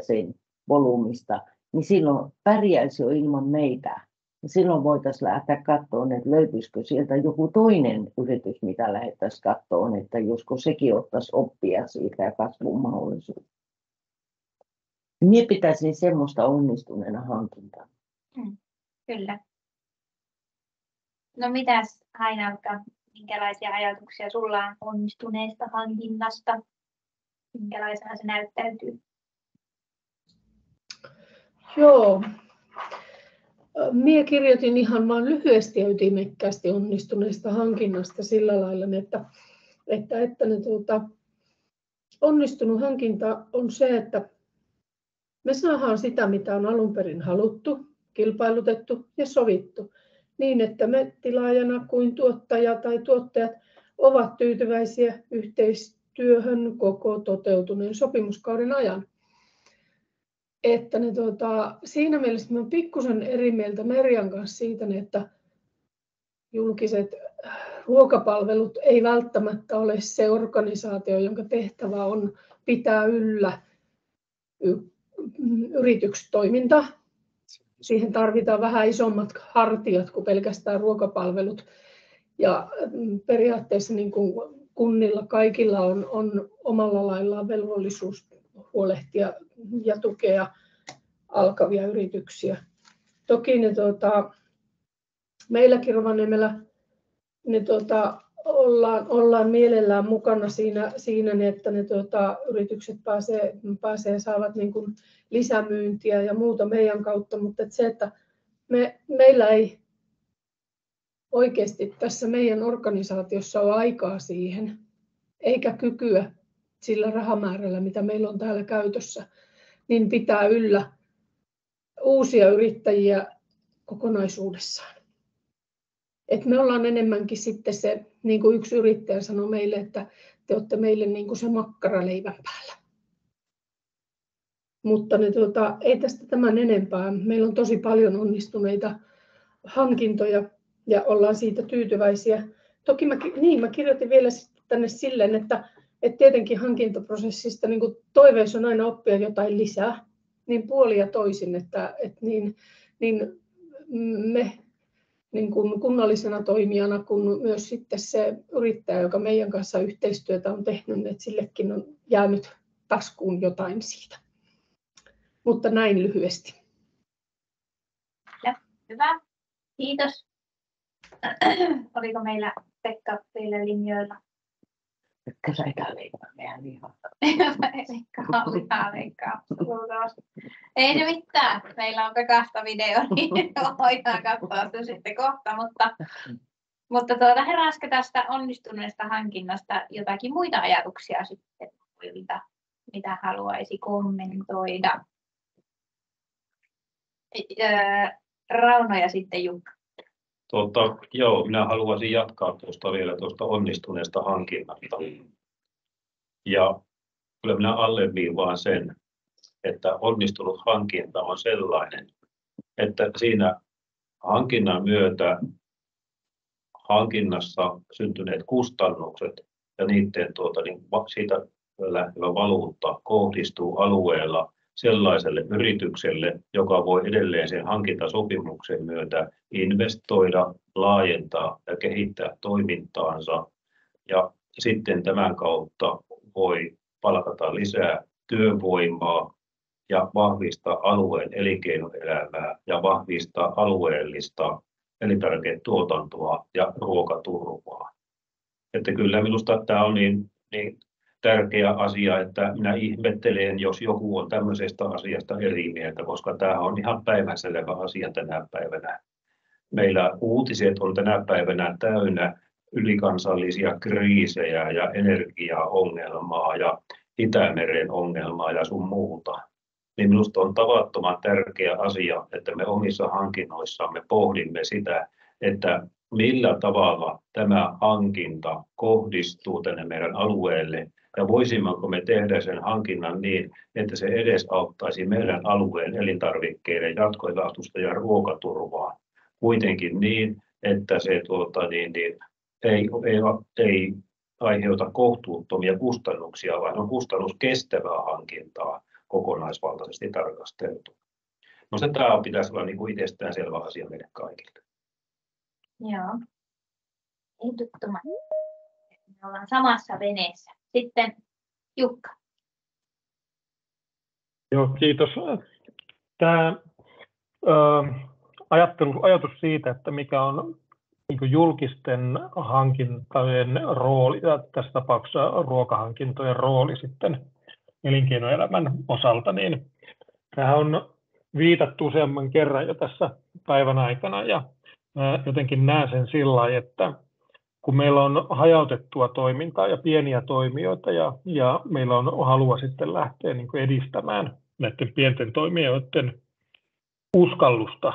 sen volyymista, niin silloin pärjäisi jo ilman meitä. Ja silloin voitaisiin lähteä katsomaan, että löytyisikö sieltä joku toinen yritys, mitä lähdettäisiin katsomaan, että josko sekin ottaisi oppia siitä ja kasvun mahdollisuutta. Minä pitäisin semmoista onnistuneena hankintaa. Kyllä. No mitäs Heinalka, minkälaisia ajatuksia sulla on onnistuneesta hankinnasta? Minkälaisena se näyttäytyy? Joo. Minä kirjoitin ihan vain lyhyesti ja ytimekkäästi onnistuneesta hankinnasta sillä lailla, että onnistunut hankinta on se, että me saadaan sitä, mitä on alun perin haluttu, kilpailutettu ja sovittu, niin että me tilaajana kuin tuottaja tai tuottajat ovat tyytyväisiä yhteistyöhön koko toteutuneen sopimuskauden ajan. Että siinä mielessä olen pikkusen eri mieltä Merjan kanssa siitä, että julkiset ruokapalvelut ei välttämättä ole se organisaatio, jonka tehtävä on pitää yllä yritystoiminta. Siihen tarvitaan vähän isommat hartiat kuin pelkästään ruokapalvelut. Ja periaatteessa niin kuin kunnilla kaikilla on omalla laillaan velvollisuus huolehtia ja tukea alkavia yrityksiä. Toki meilläkin Rovaniemellä ollaan mielellään mukana siinä että ne yritykset saavat niin kuin lisämyyntiä ja muuta meidän kautta, mutta että meillä ei oikeasti tässä meidän organisaatiossa ole aikaa siihen, eikä kykyä sillä rahamäärällä, mitä meillä on täällä käytössä, niin pitää yllä uusia yrittäjiä kokonaisuudessaan. Et me ollaan enemmänkin sitten se, niin kuin yksi yrittäjä sanoi meille, että te olette meille niin kuin se makkara leivän päällä. Mutta ei tästä tämän enempää. Meillä on tosi paljon onnistuneita hankintoja ja ollaan siitä tyytyväisiä. Toki mä kirjoitin vielä tänne silleen, että tietenkin hankintaprosessista niin kuin toiveissa on aina oppia jotain lisää, niin puoli ja toisin, että me niin kuin kunnallisena toimijana, kun myös sitten se yrittäjä, joka meidän kanssa yhteistyötä on tehnyt, että sillekin on jäänyt taskuun jotain siitä. Mutta näin lyhyesti. Hyvä, kiitos. Oliko meillä Pekka vielä linjoilla? Pekka taitaa leikkaa meidän lihaa. Leikkaa. Ei se mitään. Meillä on Pekasta video, niin voidaan katsoa se sitten kohta. Mutta heräskö tästä onnistuneesta hankinnasta jotakin muita ajatuksia sitten, mitä haluaisi kommentoida? Rauno ja sitten Jukka. Joo, minä haluaisin jatkaa vielä tuosta onnistuneesta hankinnasta. Ja kyllä minä alleviivaan sen, että onnistunut hankinta on sellainen, että siinä hankinnan myötä hankinnassa syntyneet kustannukset ja niiden siitä lähtevä valuutta kohdistuu alueella sellaiselle yritykselle, joka voi edelleen sen hankintasopimuksen myötä investoida, laajentaa ja kehittää toimintaansa. Ja sitten tämän kautta voi palkata lisää työvoimaa ja vahvistaa alueen elinkeinoelämää ja vahvistaa alueellista elintarviketuotantoa ja ruokaturvaa. Että kyllä minusta tämä on niin tärkeä asia, että minä ihmettelen, jos joku on tämmöisestä asiasta eri mieltä, koska tämä on ihan päivänselvä asia tänä päivänä. Meillä uutiset on tänä päivänä täynnä ylikansallisia kriisejä ja energiaongelmaa ja Itämeren ongelmaa ja sun muuta. Niin minusta on tavattoman tärkeä asia, että me omissa hankinnoissamme pohdimme sitä, että millä tavalla tämä hankinta kohdistuu tänne meidän alueelle ja voisimmeko me tehdä sen hankinnan niin, että se edesauttaisi meidän alueen elintarvikkeiden jatkojalostusta ja ruokaturvaa. Kuitenkin niin, että se ei aiheuta kohtuuttomia kustannuksia, vaan on kustannuskestävää hankintaa kokonaisvaltaisesti tarkasteltu. Minusta tämä pitäisi olla niin kuin itsestäänselvä asia meille kaikille. Joo, ehdottomasti. Me ollaan samassa veneessä. Sitten Jukka. Joo, kiitos. Tämä ajatus siitä, että mikä on niin julkisten hankintojen rooli, ja tässä tapauksessa ruokahankintojen rooli sitten elinkeinoelämän osalta, niin tähän on viitattu useamman kerran jo tässä päivän aikana, ja jotenkin näen sen sillä lailla, että kun meillä on hajautettua toimintaa ja pieniä toimijoita, ja meillä on halua sitten lähteä niin kuin edistämään näiden pienten toimijoiden uskallusta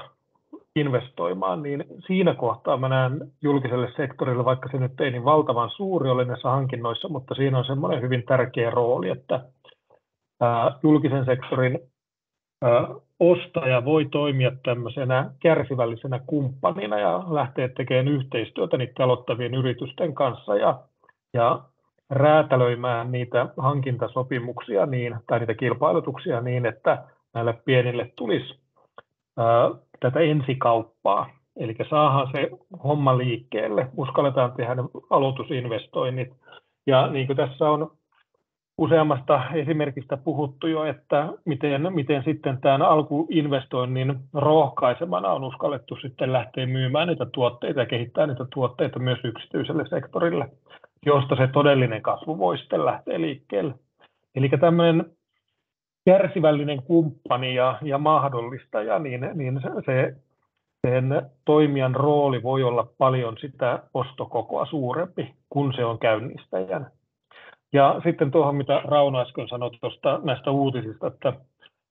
investoimaan, niin siinä kohtaa mä näen julkiselle sektorille, vaikka se nyt ei niin valtavan suuri ole näissä hankinnoissa, mutta siinä on semmoinen hyvin tärkeä rooli, että julkisen sektorin ostaja voi toimia tämmöisenä kärsivällisenä kumppanina ja lähteä tekemään yhteistyötä niiden aloittavien yritysten kanssa ja räätälöimään niitä hankintasopimuksia tai niitä kilpailutuksia niin, että näille pienille tulisi tätä ensikauppaa. Eli saadaan se homma liikkeelle, uskalletaan tehdä ne aloitusinvestoinnit. Ja niin kuin tässä on useammasta esimerkistä puhuttu jo, että miten sitten tämän alkuinvestoinnin rohkaisemana on uskallettu sitten lähteä myymään niitä tuotteita ja kehittää niitä tuotteita myös yksityiselle sektorille, josta se todellinen kasvu voi sitten lähteä liikkeelle. Eli tämmöinen kärsivällinen kumppani ja mahdollistaja, niin sen toimijan rooli voi olla paljon sitä ostokokoa suurempi, kun se on käynnistäjän. Ja sitten tuohon, mitä Rauno äsken sanoi näistä uutisista, että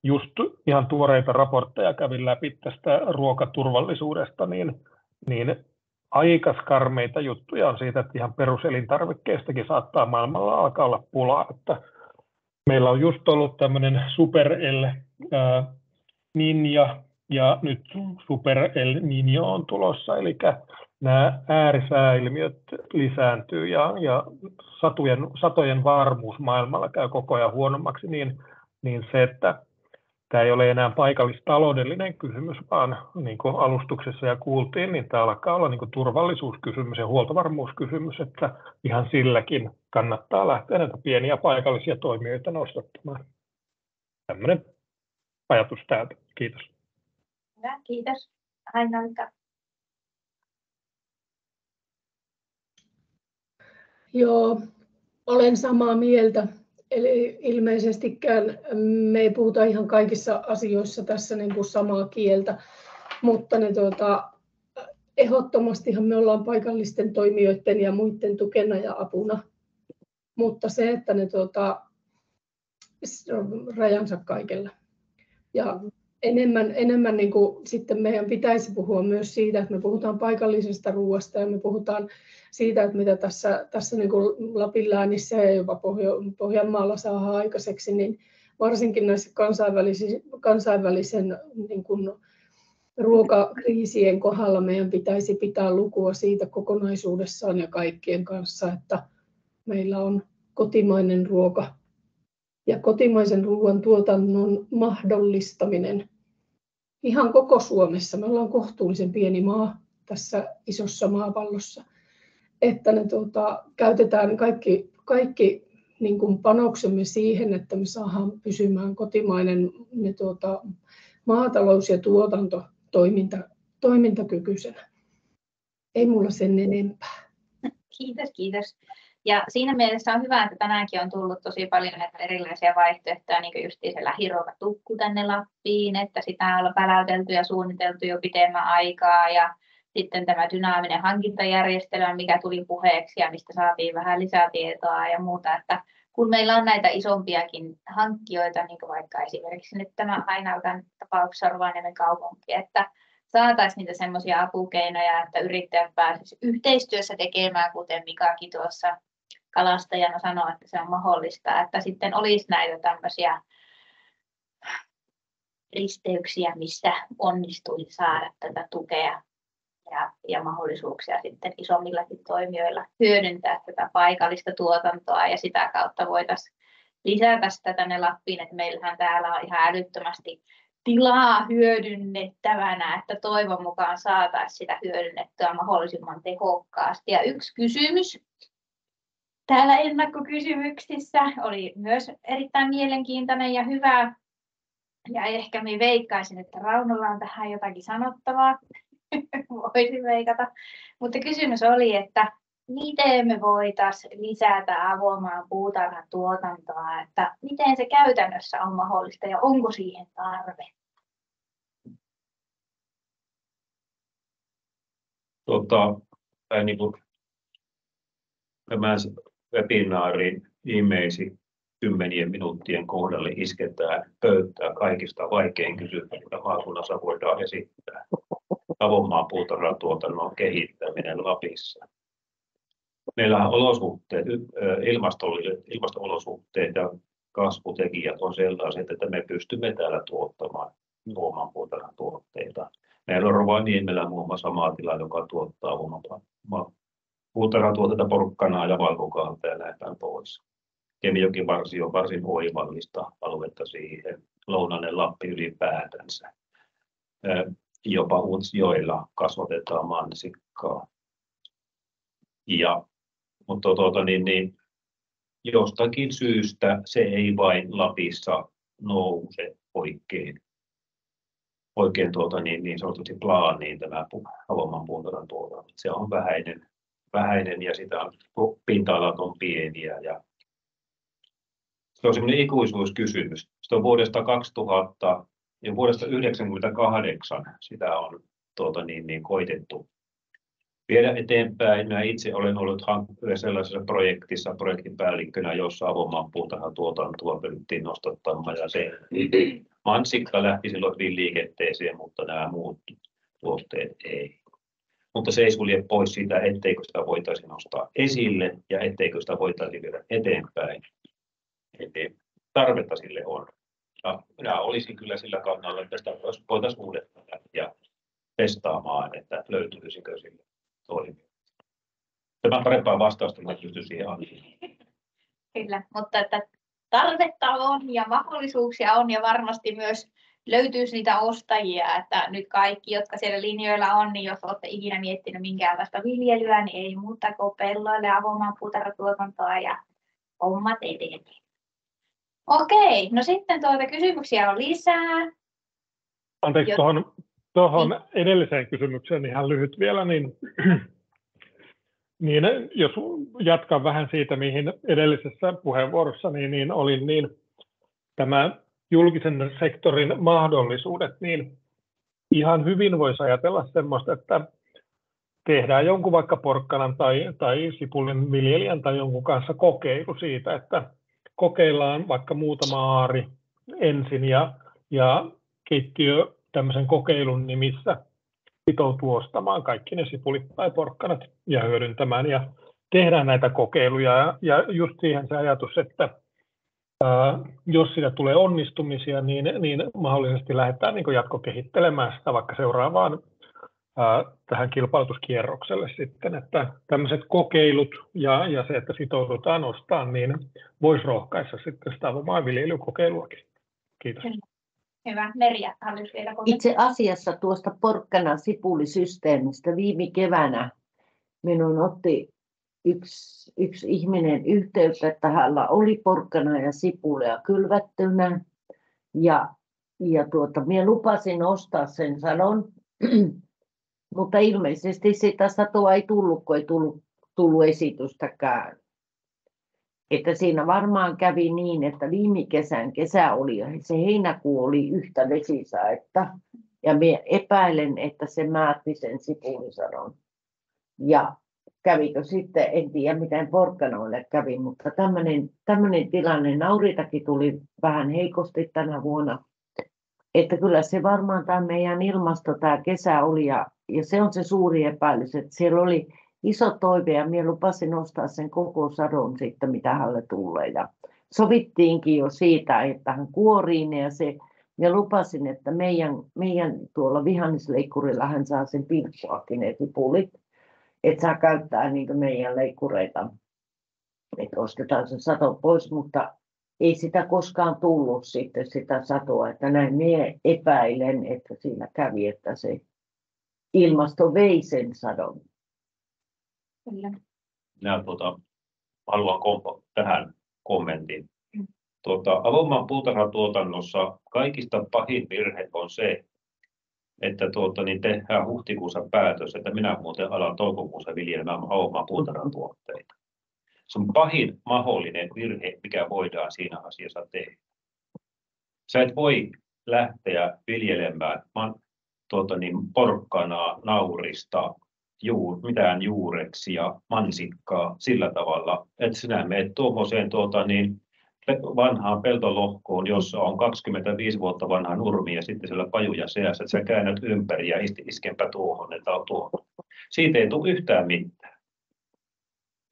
just ihan tuoreita raportteja kävin läpi tästä ruokaturvallisuudesta, niin aika karmeita juttuja on siitä, että ihan peruselintarvikkeistakin saattaa maailmalla alkaa olla pulaa. Että meillä on just ollut tämmöinen Super El Niño ja nyt Super El Niño on tulossa, eli nämä äärisääilmiöt lisääntyy ja satojen varmuus maailmalla käy koko ajan huonommaksi, niin se, että tämä ei ole enää paikallistaloudellinen kysymys, vaan niin kuin alustuksessa ja kuultiin, niin tämä alkaa olla niin kuin turvallisuuskysymys ja huoltovarmuuskysymys, että ihan silläkin kannattaa lähteä näitä pieniä paikallisia toimijoita nostattamaan. Tämmöinen ajatus täältä. Kiitos. Hyvä, kiitos. Aina-Mika. Joo, olen samaa mieltä. Eli ilmeisestikään me ei puhuta ihan kaikissa asioissa tässä niin kuin samaa kieltä, mutta ehdottomastihan me ollaan paikallisten toimijoiden ja muiden tukena ja apuna. Mutta se, että ne rajansa kaikella. Ja enemmän niin kuin sitten meidän pitäisi puhua myös siitä, että me puhutaan paikallisesta ruoasta ja me puhutaan siitä, että mitä tässä niin kuin Lapin läänissä ja jopa Pohjanmaalla saadaan aikaiseksi, niin varsinkin näissä kansainvälisen niin kuin ruokakriisien kohdalla meidän pitäisi pitää lukua siitä kokonaisuudessaan ja kaikkien kanssa, että meillä on kotimainen ruoka ja kotimaisen ruoan tuotannon mahdollistaminen ihan koko Suomessa. Me ollaan kohtuullisen pieni maa tässä isossa maapallossa, että ne käytetään kaikki niin kuin panoksemme siihen, että me saadaan pysymään kotimainen maatalous ja tuotanto toimintakykyisenä. Ei mulla sen enempää. Kiitos. Ja siinä mielessä on hyvä, että tänäänkin on tullut tosi paljon näitä erilaisia vaihtoehtoja, niin kuin justiin se lähiruokatukku tänne Lappiin, että sitä on väläytelty ja suunniteltu jo pitemmän aikaa, ja sitten tämä dynaaminen hankintajärjestelmä, mikä tuli puheeksi ja mistä saatiin vähän lisätietoa ja muuta, että kun meillä on näitä isompiakin hankkijoita, niin kuin vaikka esimerkiksi nyt tämä Ainaultan tapauksessa Rovaniemen kaupunki, että saataisiin niitä semmoisia apukeinoja, että yrittäjät pääsisivät yhteistyössä tekemään, kuten Mikakin tuossa kalastajana sanoi, että se on mahdollista, että sitten olisi näitä tämmöisiä risteyksiä, mistä onnistuisi saada tätä tukea ja mahdollisuuksia sitten isommillakin toimijoilla hyödyntää tätä paikallista tuotantoa ja sitä kautta voitaisiin lisätä sitä tänne Lappiin, että meillähän täällä on ihan älyttömästi tilaa hyödynnettävänä, että toivon mukaan saataisiin sitä hyödynnettyä mahdollisimman tehokkaasti. Ja yksi kysymys täällä ennakkokysymyksissä oli myös erittäin mielenkiintoinen ja hyvä. Ja ehkä minä veikkaisin, että Raunolla on tähän jotakin sanottavaa. Voisin veikata. Mutta kysymys oli, että miten me voitaisiin lisätä avomaan puutarhan tuotantoa, että miten se käytännössä on mahdollista ja onko siihen tarve? Niin kuin tämän webinaarin viimeisi 10 minuuttien kohdalle isketään pöytää kaikista vaikein kysymys, mitä maakunnassa voidaan esittää. Avomaan puutarhatuotannon kehittäminen Lapissa. Meillä on ilmasto-olosuhteet ja kasvutekijät on sellaiset, että me pystymme täällä tuottamaan avomaan puutarhatuotteita. Meillä on Rovaniemellä muun muassa maatila, joka tuottaa puutarhatuotteita porkkanaa ja valkokantaa ja näin päin pois. Kemijoki varsi on varsin oivallista aluetta siihen, Lounainen Lappi ylipäätänsä. Jopa Utsjoella kasvatetaan mansikkaa. Mutta jostakin syystä se ei vain Lapissa nouse oikein niin sanotusti plaaniin tämä avomaan puutarhan tuotanto. Se on vähäinen ja sitä pinta-alat on pieniä. Ja se on semmoinen ikuisuuskysymys. Se on vuodesta 2000 ja vuodesta 1998 sitä on koitettu viedä eteenpäin. Minä itse olen ollut sellaisessa projektissa projektipäällikkönä, jossa avomaan puutarhan tuotantoa pyrittiin nostattamaan. Ja se mansikka lähti silloin hyvin liikenteeseen, mutta nämä muut tuotteet ei. Mutta se ei sulje pois sitä, etteikö sitä voitaisiin nostaa esille ja etteikö sitä voitaisiin viedä eteenpäin. Eli tarvetta sille on. Ja minä olisin kyllä sillä kannalla, että sitä voitaisiin uudestaan ja testaamaan, että löytyisikö sille toimia. Tämä parempaa vastausta mä pystyn siihen antamaan. Kyllä, mutta että tarvetta on ja mahdollisuuksia on ja varmasti myös löytyisi niitä ostajia, että nyt kaikki, jotka siellä linjoilla on, niin jos olette ikinä miettinyt minkäänlaista viljelyä, niin ei muuta kuin pelloille avomaan puutarhatuotantoa ja hommat eteenpäin. Okei, no sitten kysymyksiä on lisää. Anteeksi, tuohon edelliseen kysymykseen ihan lyhyt vielä, niin jos jatkan vähän siitä, mihin edellisessä puheenvuorossa niin olin, niin tämä julkisen sektorin mahdollisuudet, niin ihan hyvin voisi ajatella semmoista, että tehdään jonkun vaikka porkkanan tai sipulin viljelijän tai jonkun kanssa kokeilu siitä, että kokeillaan vaikka muutama aari ensin ja keittiö tämmöisen kokeilun nimissä sitoutuu ostamaan kaikki ne sipulit tai porkkanat ja hyödyntämään ja tehdään näitä kokeiluja ja just siihen se ajatus, että jos siitä tulee onnistumisia, niin mahdollisesti lähdetään niin jatkokehittelemään sitä vaikka seuraavaan tähän kilpailutuskierrokselle sitten, että tämmöiset kokeilut ja se, että sitoudutaan ostamaan, niin voisi rohkaista sitten sitä omaa viljelykokeiluakin. Kiitos. Hyvä. Merja, haluaisi vielä kommentoida? Itse asiassa tuosta porkkana-sipulisysteemistä viime keväänä minun otti yksi ihminen yhteyttä, että hänellä oli porkkana ja sipulia kylvättynä. Ja minä lupasin ostaa sen sadon, mutta ilmeisesti sitä satoa ei tullut, kun ei tullut esitystäkään. Että siinä varmaan kävi niin, että viime kesä oli ja se heinäkuu oli yhtä vesisaetta. Ja minä epäilen, että se määtti sen sipulisadon. Ja kävikö sitten, en tiedä miten porkkanoille kävi, mutta tämmöinen tilanne. Nauritakin tuli vähän heikosti tänä vuonna. Että kyllä se varmaan tämä meidän ilmasto, tämä kesä oli ja se on se suuri epäilys, että siellä oli iso toive ja minä lupasin ostaa sen koko sadon sitten, mitä hänelle tulee. Ja sovittiinkin jo siitä, että hän kuorii ne ja minä lupasin, että meidän tuolla vihannisleikkurilla hän saa sen pilkkuakin, ne sipulit, että saa käyttää niin meidän leikkureita, että ostetaan se sato pois, mutta ei sitä koskaan tullut sitten sitä satoa, että näin minä epäilen, että siinä kävi, että se ilmasto vei sen sadon. Kyllä. Minä haluan tähän kommentin. Avomaan puutarhatuotannossa kaikista pahin virhe on se, että tehdään huhtikuussa päätös, että minä muuten alan toukokuussa viljelemään avomaan puutarhatuotteita. Se on pahin mahdollinen virhe, mikä voidaan siinä asiassa tehdä. Sä et voi lähteä viljelemään porkkanaa, naurista, mitään juureksia, mansikkaa sillä tavalla, että sinä menet tuommoiseen vanhaan peltolohkoon, jossa on 25 vuotta vanha nurmi ja sitten siellä pajuja seassa, että sä käännät ympäri ja iskenpä tuohon tai tuohon. Siitä ei tule yhtään mitään.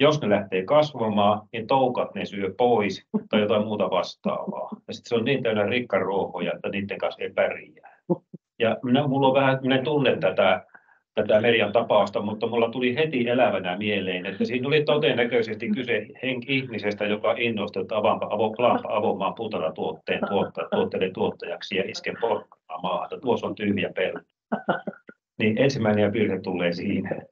Jos ne lähtee kasvamaan, niin toukat ne syö pois tai jotain muuta vastaavaa. Ja sitten se on niin täynnä rikkaruohoja, että niiden kanssa ei pärjää. Ja minä tunnen tätä Merjan tapausta, mutta mulla tuli heti elävänä mieleen, että siinä oli todennäköisesti kyse ihmisestä, joka innostui, että avomaan puutarhatuotteiden tuottajaksi ja isken porkkanaa maahan, että tuossa on tyhjä pelto. Niin ensimmäinen virhe tulee siinä,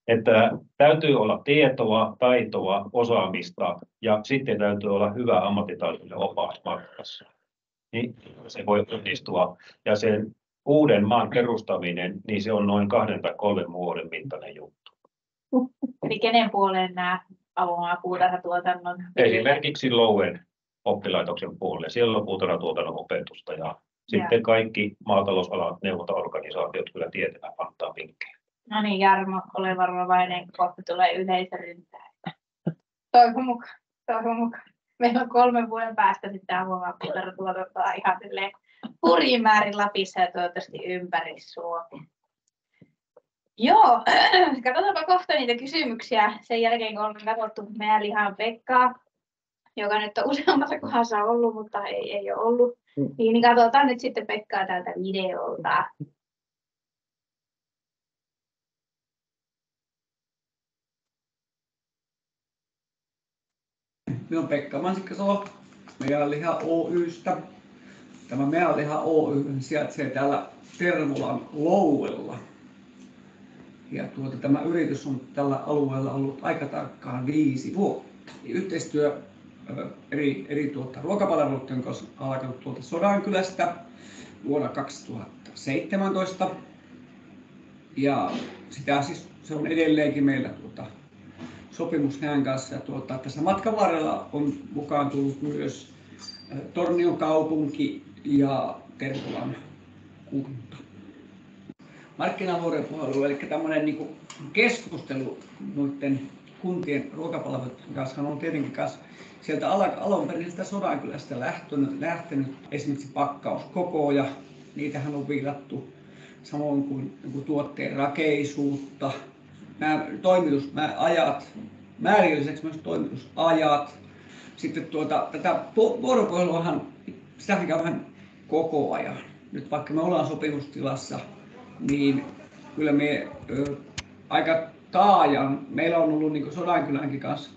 että täytyy olla tietoa, taitoa, osaamista ja sitten täytyy olla hyvä ammattitaitoinen opas matkassa. Niin se voi onnistua ja sen uuden maan perustaminen, niin se on noin 2 tai 3 vuoden mittainen juttu. Eli kenen puoleen nämä avomaan puutarhatuotannon? Esimerkiksi Louen oppilaitoksen puolelle. Siellä on puutarhatuotannon opetusta ja sitten kaikki maatalousalan neuvontaorganisaatiot kyllä tietävät antaa vinkkejä. No niin, Jarmo, ole varovainen, kohta tulee yleisöryntää. Toivon mukaan. Meillä on 3 vuoden päästä sitten avoimaa puutarhatuotantoa ihan hurjin määrin Lapissa ja toivottavasti ympäri Suomea. Joo, katsotaanpa kohta niitä kysymyksiä sen jälkeen, kun ollaan katsottu meidän lihan Pekkaa, joka nyt on useammassa kohdassa ollut, mutta ei ole ollut. Niin katsotaan nyt sitten Pekkaa tältä videolta. Minä olen Pekka Mansikkasalo Meidän liha Oystä. Tämä Meidän liha Oy sijaitsee täällä Tervolan Louella. Ja tämä yritys on tällä alueella ollut aika tarkkaan 5 vuotta. Yhteistyö eri ruokapalveluiden kanssa on alkanut Sodankylästä vuonna 2017. Ja sitä siis se on edelleenkin meillä sopimus heidän kanssa. Ja tässä matkan varrella on mukaan tullut myös Tornion kaupunki ja Tervolan kunta. Markkinavuoropuhelu, eli tämmöinen niin keskustelu noiden kuntien ruokapalveluiden kanssa on tietenkin sieltä alunperin Sodankylästä lähtenyt esimerkiksi pakkauskokoja, niitähän on viilattu, samoin kuin tuotteen rakeisuutta, toimitusajat, määrälliseksi myös toimitusajat. Sitten tätä vuoropuheluahan sitä vähän koko ajan. Nyt vaikka me ollaan sopimustilassa, niin kyllä me aika taajan, meillä on ollut niin Sodankylänkin kanssa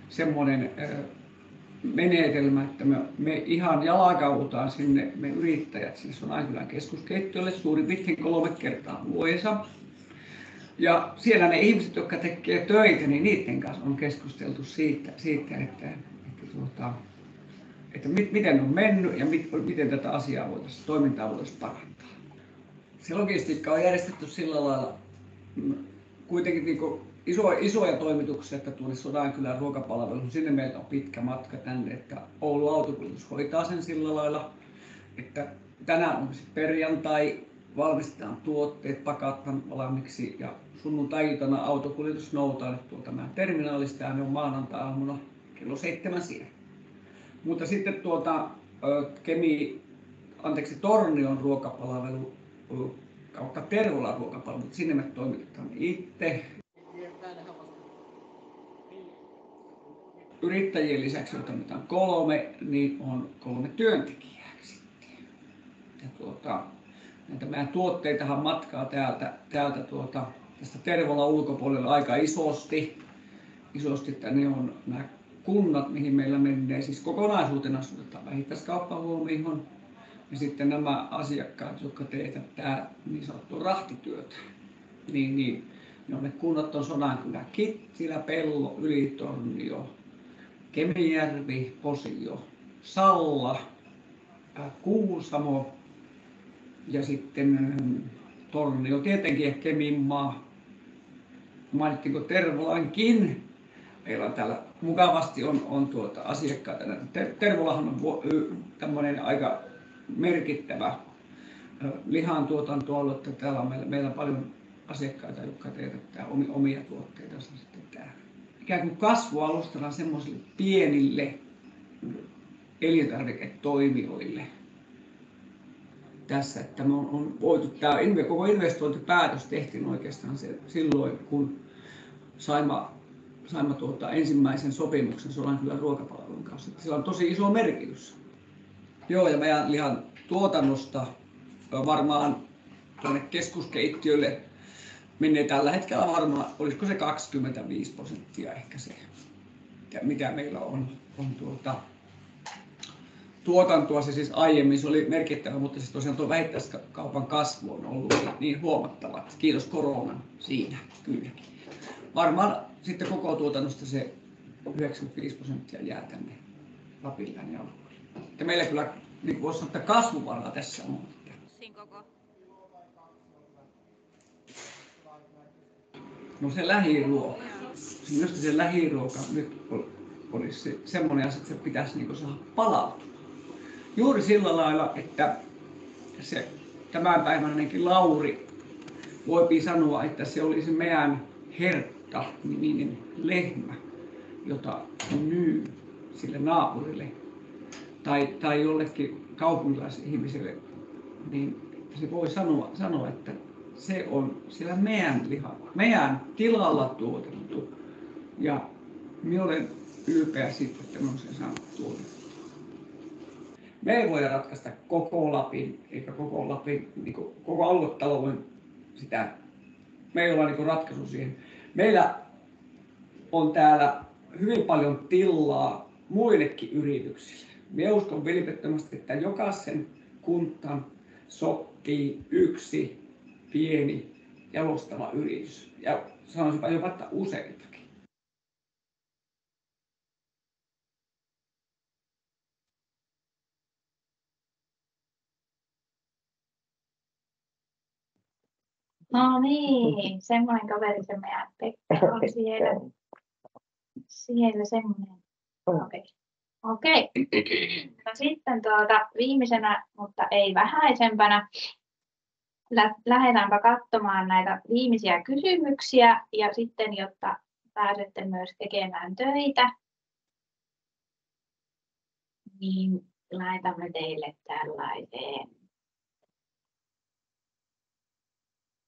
semmoinen menetelmä, että me ihan jalkaudutaan sinne, me yrittäjät sinne Sodankylän keskuskeittiölle suurin piirtein 3 kertaa vuodessa. Ja siellä ne ihmiset, jotka tekee töitä, niin niiden kanssa on keskusteltu siitä että miten on mennyt ja miten tätä asiaa toimintaa voitaisiin parantaa. Se logistiikka on järjestetty sillä lailla, kuitenkin niin isoja toimituksia, että tuonne Sodankylän ruokapalveluun, sinne meiltä on pitkä matka tänne, että Oulun autokuljetus hoitaa sen sillä lailla, että tänään on perjantai, valmistetaan tuotteet, pakataan valmiiksi ja sunnuntai-iltana autokuljetus noutaa tuolta terminaalista ja ne on maanantai-aamuna kello 7 siellä. Mutta sitten Tornion ruokapalvelu kautta Tervolan ruokapalvelu, sinne me toimitetaan itse. Yrittäjien lisäksi, joita nyt on 3, niin on 3 työntekijää sitten. Ja näitä meidän tuotteitahan matkaa täältä tästä Tervolan ulkopuolella aika isosti, että ne on nämä kunnat, mihin meillä menee, siis kokonaisuutena suunnataan vähittäiskauppahuomioon ja sitten nämä asiakkaat, jotka teettävät tää niin sanottua rahtityötä, niin ne kunnat on Sodankylä, Kittilä, Pello, Ylitornio, Kemijärvi, Posio, Salla, Kuusamo ja sitten Tornio tietenkin ja Keminmaa. Mainittiinko Tervolankin? Meillä on täällä mukavasti on asiakkaita. Tervolahan on tämmöinen aika merkittävä lihantuotantoalue, että täällä on meillä paljon asiakkaita, jotka teetävät omia tuotteita sitten täällä. Ikään kuin kasvualustana semmoisille pienille elintarviketoimijoille tässä, että me on voitu tämä koko investointipäätös tehtiin oikeastaan silloin, kun saimme ensimmäisen sopimuksen Sodankylän ruokapalvelun kanssa. Sillä on tosi iso merkitys. Joo, ja meidän lihan tuotannosta varmaan tuonne keskuskeittiölle menee tällä hetkellä varmaan, olisiko se 25% ehkä se, mikä meillä on tuotantoa. Se siis aiemmin se oli merkittävä, mutta siis tosiaan tuo vähittäiskaupan kasvu on ollut niin huomattava. Kiitos koronan siinä kylläkin. Varmaan sitten koko tuotannosta se 95% jää tänne Lapinlään ja alueelle. Ja meillä kyllä niin voisi sanoa, että kasvuvaraa tässä on. No se lähiruoka. Minusta se lähiruoka nyt olisi semmoinen asia, että se pitäisi niin saada palautua. Juuri sillä lailla, että se tämänpäiväinenkin Lauri voipi sanoa, että se olisi meidän Hertta-niminen lehmä, jota myy sille naapurille tai jollekin kaupunkilaisihmiselle, niin se voi sanoa, että se on siellä meidän liha, meidän tilalla tuotettu ja minä olen ylpeä siitä, että minä olen sen saanut tuotettua. Me ei voida ratkaista koko Lapin, eikä koko Lapin, niin koko aluetalouden sitä. Me ei olla niin ratkaisu siihen. Meillä on täällä hyvin paljon tilaa muillekin yrityksille. Minä uskon vilpittömästi, että jokaisen kuntaan sopii yksi pieni jalostava yritys. Ja sanoisinpa jopa, että useitakin. No niin, semmoinen kaveri se meidän Pekka on siellä semmoinen. Okei. No sitten viimeisenä, mutta ei vähäisempänä, lähdetäänpä katsomaan näitä viimeisiä kysymyksiä ja sitten, jotta pääsette myös tekemään töitä, niin laitamme teille tällaiseen.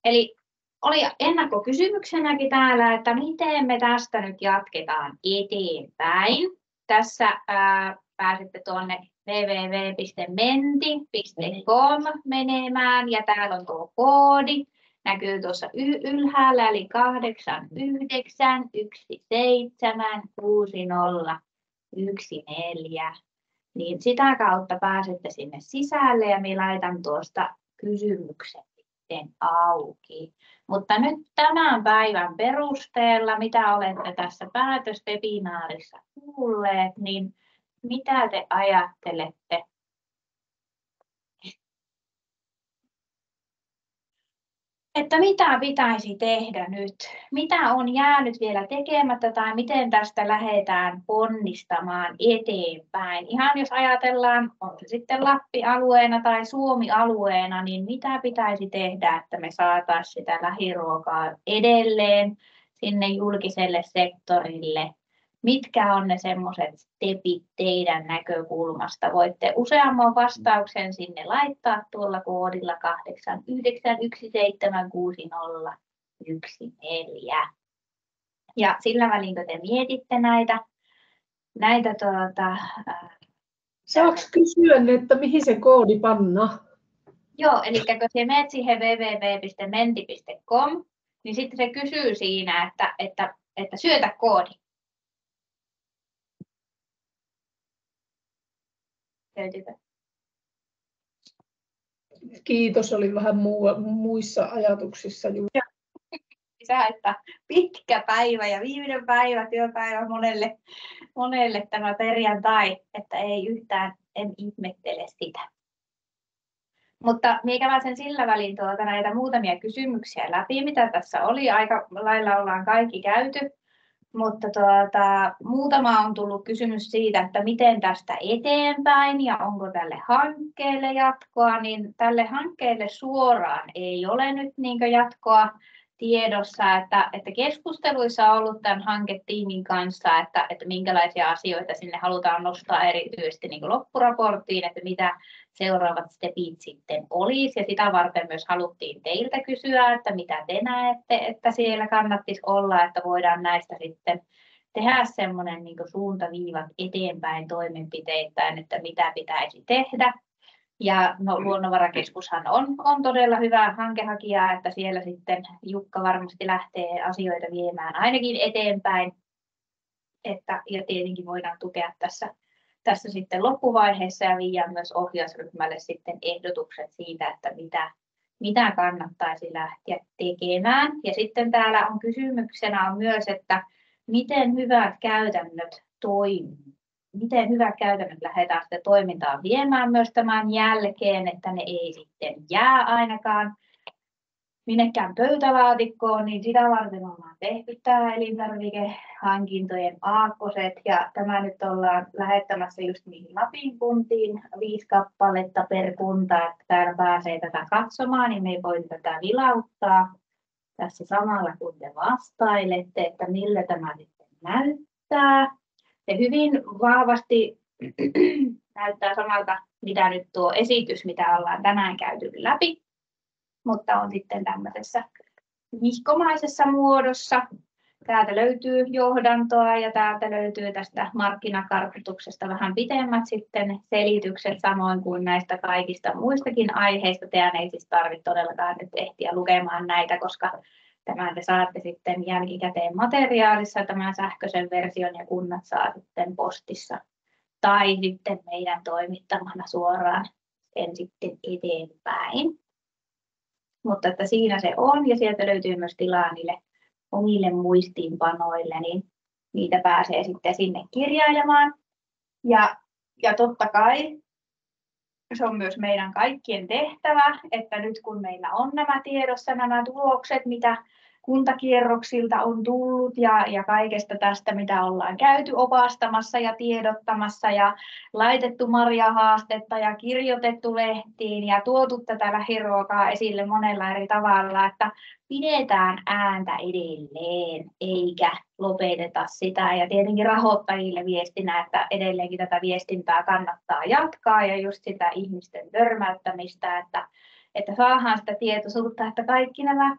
Eli oli ennakkokysymyksenäkin täällä, että miten me tästä nyt jatketaan eteenpäin. Tässä pääsette tuonne www.menti.com menemään ja täällä on tuo koodi. näkyy tuossa ylhäällä, eli 8, 9, 1, 7, 6, 0, 1, 4. Niin sitä kautta pääsette sinne sisälle ja minä laitan tuosta kysymyksen sitten auki. Mutta nyt tämän päivän perusteella, mitä olette tässä päätöswebinaarissa kuulleet, niin mitä te ajattelette? Että mitä pitäisi tehdä nyt? Mitä on jäänyt vielä tekemättä tai miten tästä lähdetään ponnistamaan eteenpäin? Ihan jos ajatellaan, on se sitten Lappi-alueena tai Suomi-alueena, niin mitä pitäisi tehdä, että me saataisiin sitä lähiruokaa edelleen sinne julkiselle sektorille? Mitkä on ne semmoiset stepit teidän näkökulmasta? Voitte useamman vastauksen sinne laittaa tuolla koodilla 891760114. Ja sillä välin, kun te mietitte näitä Saanko kysyä, että mihin se koodi pannaan? Joo, eli kun se menet siihen www.menti.com, niin sitten se kysyy siinä, että syötä koodi. Kiitos, oli vähän muissa ajatuksissa. Lisää, että pitkä päivä ja viimeinen päivä, työpäivä monelle tämä perjantai, että ei yhtään, en ihmettele sitä. Mutta minä käyn sen sillä välin näitä muutamia kysymyksiä läpi, mitä tässä oli. Aika lailla ollaan kaikki käyty. Mutta muutama on tullut kysymys siitä, että miten tästä eteenpäin ja onko tälle hankkeelle jatkoa, niin tälle hankkeelle suoraan ei ole nyt jatkoa tiedossa, että keskusteluissa on ollut tämän hanketiimin kanssa, että minkälaisia asioita sinne halutaan nostaa erityisesti loppuraporttiin, että mitä seuraavat stepit sitten olisi, ja sitä varten myös haluttiin teiltä kysyä, että mitä te näette, että siellä kannattaisi olla, että voidaan näistä sitten tehdä semmoinen suuntaviivat eteenpäin toimenpiteittäin, että mitä pitäisi tehdä. Ja Luonnonvarakeskushan on todella hyvä hankehakija, että siellä sitten Jukka varmasti lähtee asioita viemään ainakin eteenpäin, ja tietenkin voidaan tukea tässä sitten loppuvaiheessa ja viedä myös ohjausryhmälle sitten ehdotukset siitä, että mitä kannattaisi lähteä tekemään. Ja sitten täällä on kysymyksenä myös, että miten hyvät käytännöt toimii. Miten hyvät käytännöt lähdetään sitä toimintaa viemään myös tämän jälkeen, että ne ei sitten jää ainakaan minnekään pöytälaatikkoon, niin sitä varten ollaan tehty tämä elintarvikehankintojen aakkoset, ja tämä nyt ollaan lähettämässä just niihin Lapin kuntiin, 5 kappaletta per kunta, että täällä pääsee tätä katsomaan, niin me ei voi tätä vilauttaa tässä samalla, kun te vastailette, että millä tämä sitten näyttää. Se hyvin vahvasti näyttää samalta, mitä nyt tuo esitys, mitä ollaan tänään käyty läpi, mutta on sitten tämmöisessä vihkomaisessa muodossa. Täältä löytyy johdantoa ja täältä löytyy tästä markkinakartoituksesta vähän pitemmät sitten selitykset, samoin kuin näistä kaikista muistakin aiheista. Teidän ei siis tarvitse todellakaan nyt ehtiä lukemaan näitä, koska tämän te saatte sitten jälkikäteen materiaalissa tämän sähköisen version ja kunnat saa sitten postissa tai sitten meidän toimittamana suoraan sen sitten eteenpäin. Mutta että siinä se on ja sieltä löytyy myös tilaa niille omille muistiinpanoille, niin niitä pääsee sitten sinne kirjailemaan. Ja totta kai se on myös meidän kaikkien tehtävä, että nyt kun meillä on nämä tiedossa nämä tulokset, mitä kuntakierroksilta on tullut ja kaikesta tästä, mitä ollaan käyty opastamassa ja tiedottamassa ja laitettu Marja-haastetta ja kirjoitettu lehtiin ja tuotu tätä lähiruokaa esille monella eri tavalla, että pidetään ääntä edelleen eikä lopeteta sitä. Ja tietenkin rahoittajille viestinä, että edelleenkin tätä viestintää kannattaa jatkaa ja just sitä ihmisten törmäyttämistä, että saadaan sitä tietoisuutta, että kaikki nämä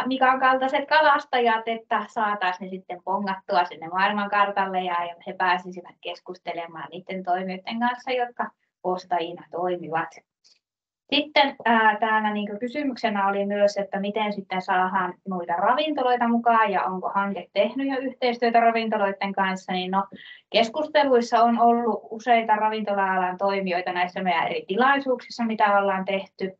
Mikan kaltaiset kalastajat, että saataisiin ne sitten pongattua sinne maailmankartalle ja he pääsisivät keskustelemaan niiden toimijoiden kanssa, jotka ostajina toimivat. Sitten täällä niin kysymyksenä oli myös, että miten sitten saadaan noita ravintoloita mukaan ja onko hanke tehnyt jo yhteistyötä ravintoloiden kanssa. Niin no, keskusteluissa on ollut useita ravintola-alan toimijoita näissä meidän eri tilaisuuksissa, mitä ollaan tehty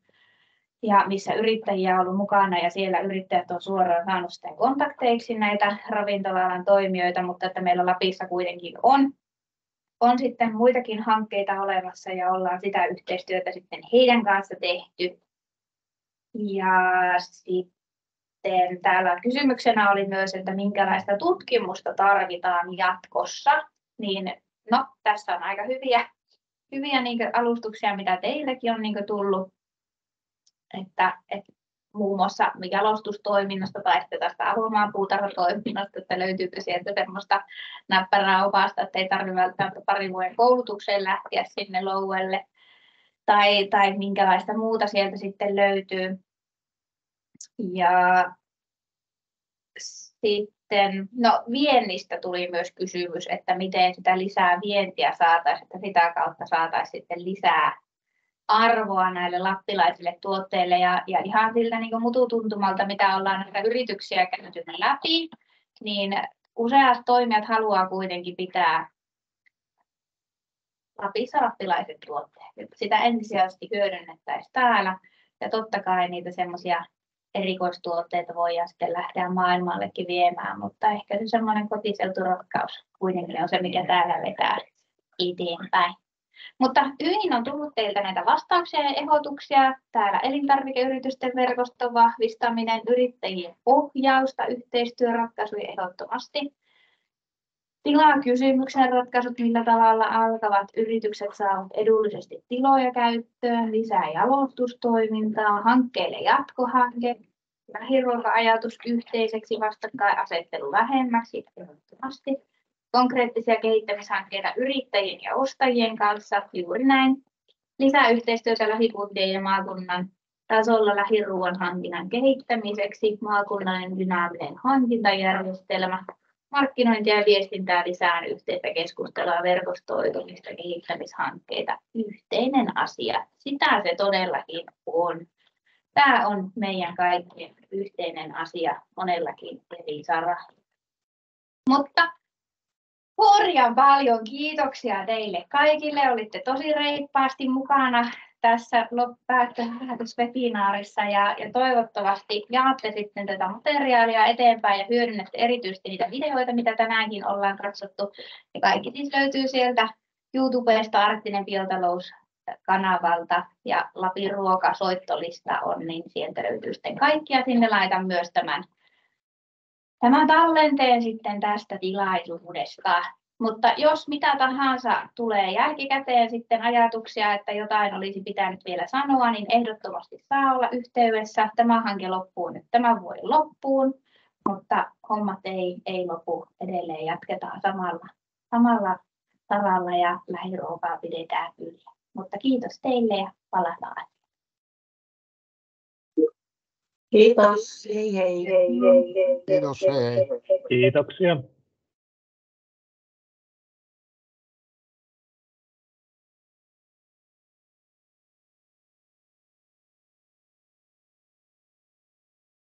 ja missä yrittäjiä on ollut mukana ja siellä yrittäjät on suoraan saanut sitten kontakteiksi näitä ravintola-alan toimijoita, mutta että meillä Lapissa kuitenkin on sitten muitakin hankkeita olemassa ja ollaan sitä yhteistyötä sitten heidän kanssa tehty. Ja sitten täällä kysymyksenä oli myös, että minkälaista tutkimusta tarvitaan jatkossa. Niin, no, tässä on aika hyviä niin alustuksia, mitä teillekin on niin tullut. Että muun muassa jalostustoiminnasta tai sitten tästä avomaanpuutarhatoiminnasta, että löytyykö sieltä semmoista näppärää opasta, että ei tarvitse välttämättä parin vuoden koulutukseen lähteä sinne Louelle, tai minkälaista muuta sieltä sitten löytyy. Ja sitten, no viennistä tuli myös kysymys, että miten sitä lisää vientiä saataisiin, että sitä kautta saataisiin sitten lisää arvoa näille lappilaisille tuotteille ja ihan siltä niin mututuntumalta, mitä ollaan näitä yrityksiä käyty läpi, niin useat toimijat haluaa kuitenkin pitää Lapissa lappilaiset tuotteet, että sitä ensisijaisesti hyödynnettäisiin täällä ja totta kai niitä semmoisia erikoistuotteita voidaan sitten lähteä maailmallekin viemään, mutta ehkä se semmoinen kotiseuturakkaus kuitenkin on se, mikä täällä vetää eteenpäin. Mutta YIN on tullut teiltä näitä vastauksia ja ehdotuksia. Täällä elintarvikeyritysten verkoston vahvistaminen, yrittäjien ohjausta, yhteistyöratkaisuja ehdottomasti. Tilakysymyksen ratkaisut, millä tavalla alkavat yritykset saavat edullisesti tiloja käyttöön, lisää jalostustoimintaa, hankkeille jatkohanke, lähiruoka-ajatus yhteiseksi, vastakkainasettelu vähemmäksi ehdottomasti. Konkreettisia kehittämishankkeita yrittäjien ja ostajien kanssa, juuri näin. Lisää yhteistyötä lähikuntien ja maakunnan tasolla lähiruoan hankinnan kehittämiseksi, maakunnallinen dynaaminen hankintajärjestelmä, markkinointia ja viestintää lisää yhteistä keskustelua, verkostoitumista, kehittämishankkeita, yhteinen asia. Sitä se todellakin on. Tämä on meidän kaikkien yhteinen asia monellakin eri saralla. Mutta hurjan paljon kiitoksia teille kaikille. Olitte tosi reippaasti mukana tässä päätöswebinaarissa ja toivottavasti jaatte sitten tätä materiaalia eteenpäin ja hyödynnätte erityisesti niitä videoita, mitä tänäänkin ollaan katsottu. Ja kaikki siis löytyy sieltä YouTubesta Arktinen biotalous -kanavalta ja Lapin ruokasoittolista on, niin sieltä löytyy sitten kaikkia. Sinne laitan myös tämän tallenteen sitten tästä tilaisuudesta. Mutta jos mitä tahansa tulee jälkikäteen sitten ajatuksia, että jotain olisi pitänyt vielä sanoa, niin ehdottomasti saa olla yhteydessä. Tämä hanke loppuu nyt tämän vuoden loppuun, mutta hommat ei lopu. Edelleen jatketaan samalla saralla ja lähiruokaa pidetään yllä. Mutta kiitos teille ja palataan. Kiitos. Hei hei. Kiitos, hei. Kiitoksia.